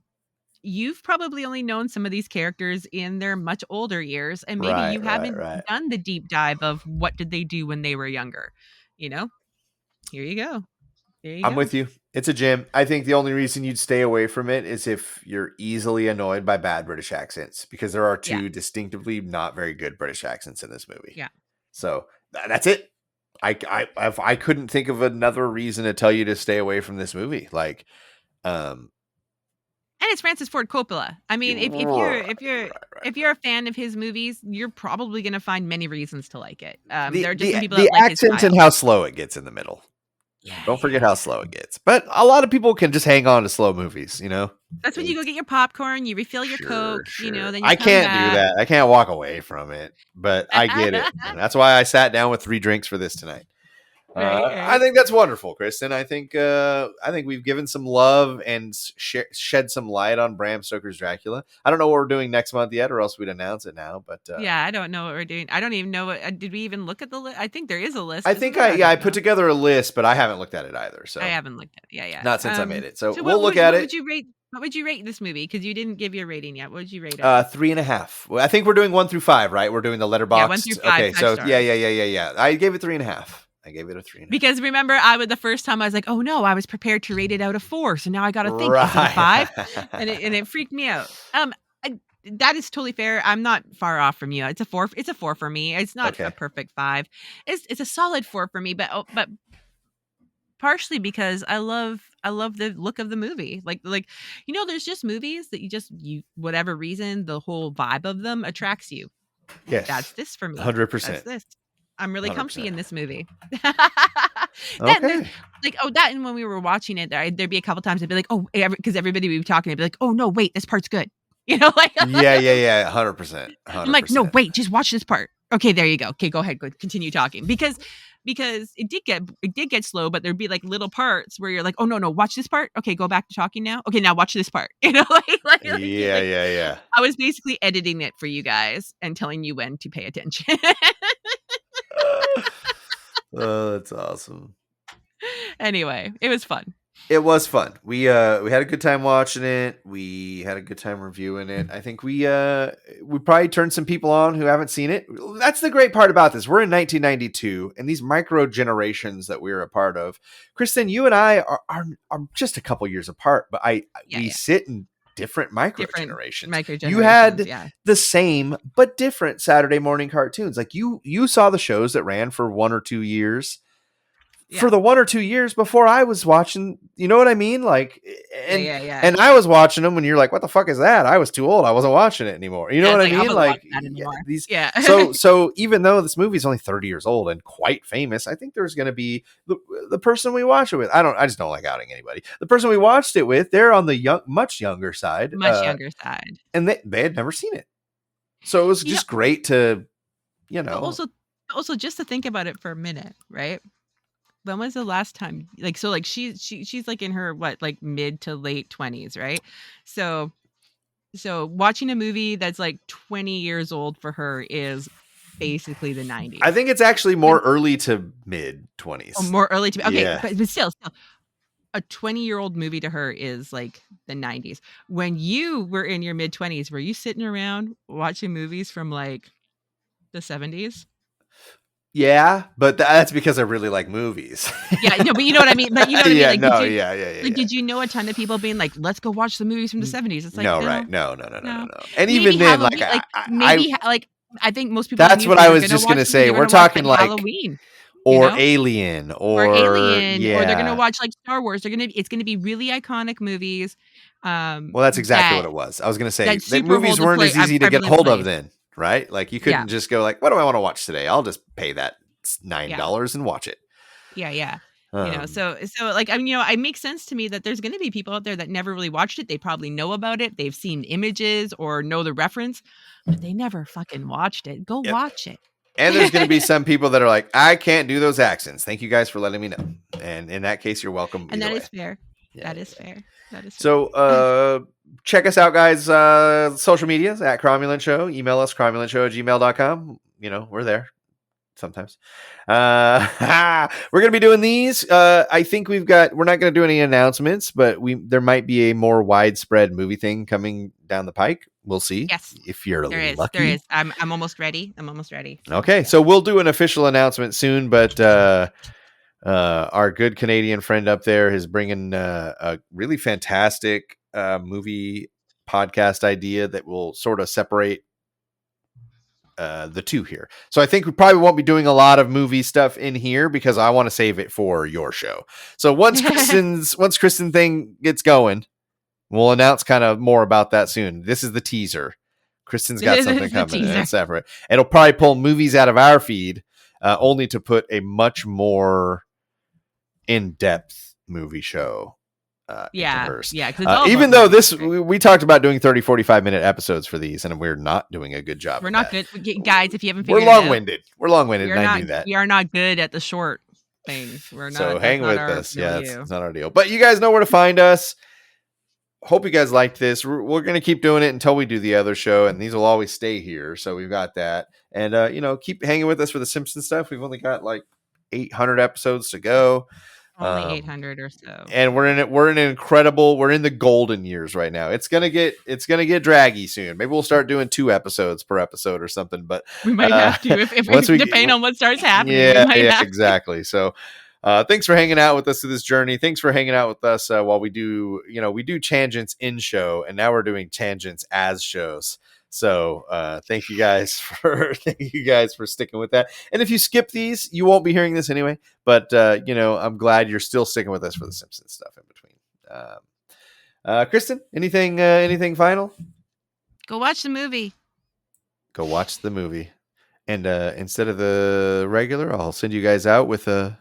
you've probably only known some of these characters in their much older years, and maybe you haven't done the deep dive of what did they do when they were younger. Here you go. I'm with you. It's a gem. I think the only reason you'd stay away from it is if you're easily annoyed by bad British accents, because there are two distinctively not very good British accents in this movie. Yeah. So that's it. I couldn't think of another reason to tell you to stay away from this movie. Like, and it's Francis Ford Coppola. I mean, if you're a fan of his movies, you're probably going to find many reasons to like it. There are just some people that like his accent and how slow it gets in the middle. Yeah, don't forget how slow it gets. But a lot of people can just hang on to slow movies, That's when you go get your popcorn, you refill your Coke, then you I can't do that. I can't walk away from it, but I get it. And that's why I sat down with 3 drinks for this tonight. Right. I think that's wonderful, Kristen. I think we've given some love and shed some light on Bram Stoker's Dracula. I don't know what we're doing next month yet, or else we'd announce it now. But I don't know what we're doing. I don't even know what. Did we even look at the list? I think there is a list. I think I put together a list, but I haven't looked at it either. So I haven't looked at it. Yeah. Not since I made it. So we'll look at it. What would you rate this movie? Because you didn't give your rating yet. What would you rate it? 3.5. Well, I think we're doing 1 through 5, right? We're doing the letterbox. 1 through 5. Okay, so yeah. I gave it 3.5. I gave it a 3.5. Because remember, the first time I was like, oh no, I was prepared to rate it out of 4. So now I got to think, is it a 5? and it freaked me out. That is totally fair. I'm not far off from you. It's a 4. It's a 4 for me. It's not a perfect 5. It's a solid 4 for me, but partially because I love the look of the movie. Like there's just movies that you whatever reason, the whole vibe of them attracts you. Yes. That's this for me. 100%. That's this. I'm really 100%. comfy in this movie. Okay. And when we were watching it, there'd be a couple times I'd be like, oh, because everybody would be talking, I'd be like, oh no, wait, this part's good. Yeah, 100%. I'm like, no, wait, just watch this part. Okay, there you go. Okay, go ahead, continue talking because it did get slow, but there'd be like little parts where you're like, oh no, watch this part. Okay, go back to talking now. Okay, now watch this part. Yeah. I was basically editing it for you guys and telling you when to pay attention. Oh, that's awesome. Anyway, it was fun. It was fun. We had a good time watching it. We had a good time reviewing it. I think we probably turned some people on who haven't seen it. That's the great part about this. We're in 1992, and these micro generations that we're a part of. Kristen, you and I are just a couple years apart, but we sit in different micro generations. You had the same but different Saturday morning cartoons. Like you saw the shows that ran for 1 or 2 years. For the 1 or 2 years before I was watching, you know what I mean? Like, and I was watching them when you're like, what the fuck is that? I was too old. I wasn't watching it anymore. You know what I mean? Like, so even though this movie is only 30 years old and quite famous, I think there's going to be the person we watch it with. I just don't like outing anybody. The person we watched it with, they're on the much younger side. And they had never seen it. So it was just great to, Also just to think about it for a minute, right? When was the last time, like, so like she's like in her like mid to late 20s, right? So watching a movie that's like 20 years old for her is basically the 90s. I think it's actually more early to mid 20s. Oh, more early to okay, but still a 20-year-old movie to her is like the 90s. When you were in your mid 20s, were you sitting around watching movies from like the 70s? Yeah, but that's because I really like movies. Yeah, no, but you know what I mean. But you know what I mean. Like, Like, did you know a ton of people being like, "Let's go watch the movies from the 70s"? It's like, no. And maybe even then, I think most people. That's what I was just gonna say. We're talking like Halloween, or Alien, or they're gonna watch like Star Wars. It's gonna be really iconic movies. Well, that's exactly what it was. I was gonna say that movies weren't as easy to get hold of then. Right? Like you couldn't just go like, what do I want to watch today? I'll just pay that $9 and watch it. Yeah. So like, I mean, it makes sense to me that there's going to be people out there that never really watched it. They probably know about it. They've seen images or know the reference, but they never fucking watched it. Go watch it. And there's going to be some people that are like, I can't do those accents. Thank you guys for letting me know. And in that case, you're welcome. And that is fair. That is fair. So, check us out, guys. Social medias at Cromulent Show. Email us, cromulentshow@gmail.com. We're there sometimes. We're going to be doing these. I think we're not going to do any announcements, but there might be a more widespread movie thing coming down the pike. We'll see. Yes. If you're lucky. There is. I'm almost ready. Okay. So we'll do an official announcement soon, but, our good Canadian friend up there is bringing a really fantastic movie podcast idea that will sort of separate the two here. So I think we probably won't be doing a lot of movie stuff in here because I want to save it for your show. So once Kristen thing gets going, we'll announce kind of more about that soon. This is the teaser. Kristen's got something coming and it's separate. It'll probably pull movies out of our feed only to put a much more in-depth movie show even though we talked about doing 30-45 minute episodes for these and we're not doing a good job. We're not good, guys. If you haven't figured we're long-winded and I knew that we are not good at the short things. We're not, so hang with us. It's not our deal, but you guys know where to find us. Hope you guys liked this. We're going to keep doing it until we do the other show, and these will always stay here, so we've got that. And keep hanging with us for the Simpsons stuff. We've only got like 800 episodes to go. Only 800 or so. And we're in the golden years right now. It's gonna get draggy soon. Maybe we'll start doing 2 episodes per episode or something, but we might have to if depending on what starts happening. Yeah, exactly. So thanks for hanging out with us through this journey. Thanks for hanging out with us while we do tangents in show, and now we're doing tangents as shows. So thank you guys for sticking with that. And if you skip these, you won't be hearing this anyway. But I'm glad you're still sticking with us for the Simpsons stuff in between. Kristen, anything final? Go watch the movie. Go watch the movie. And instead of the regular, I'll send you guys out with a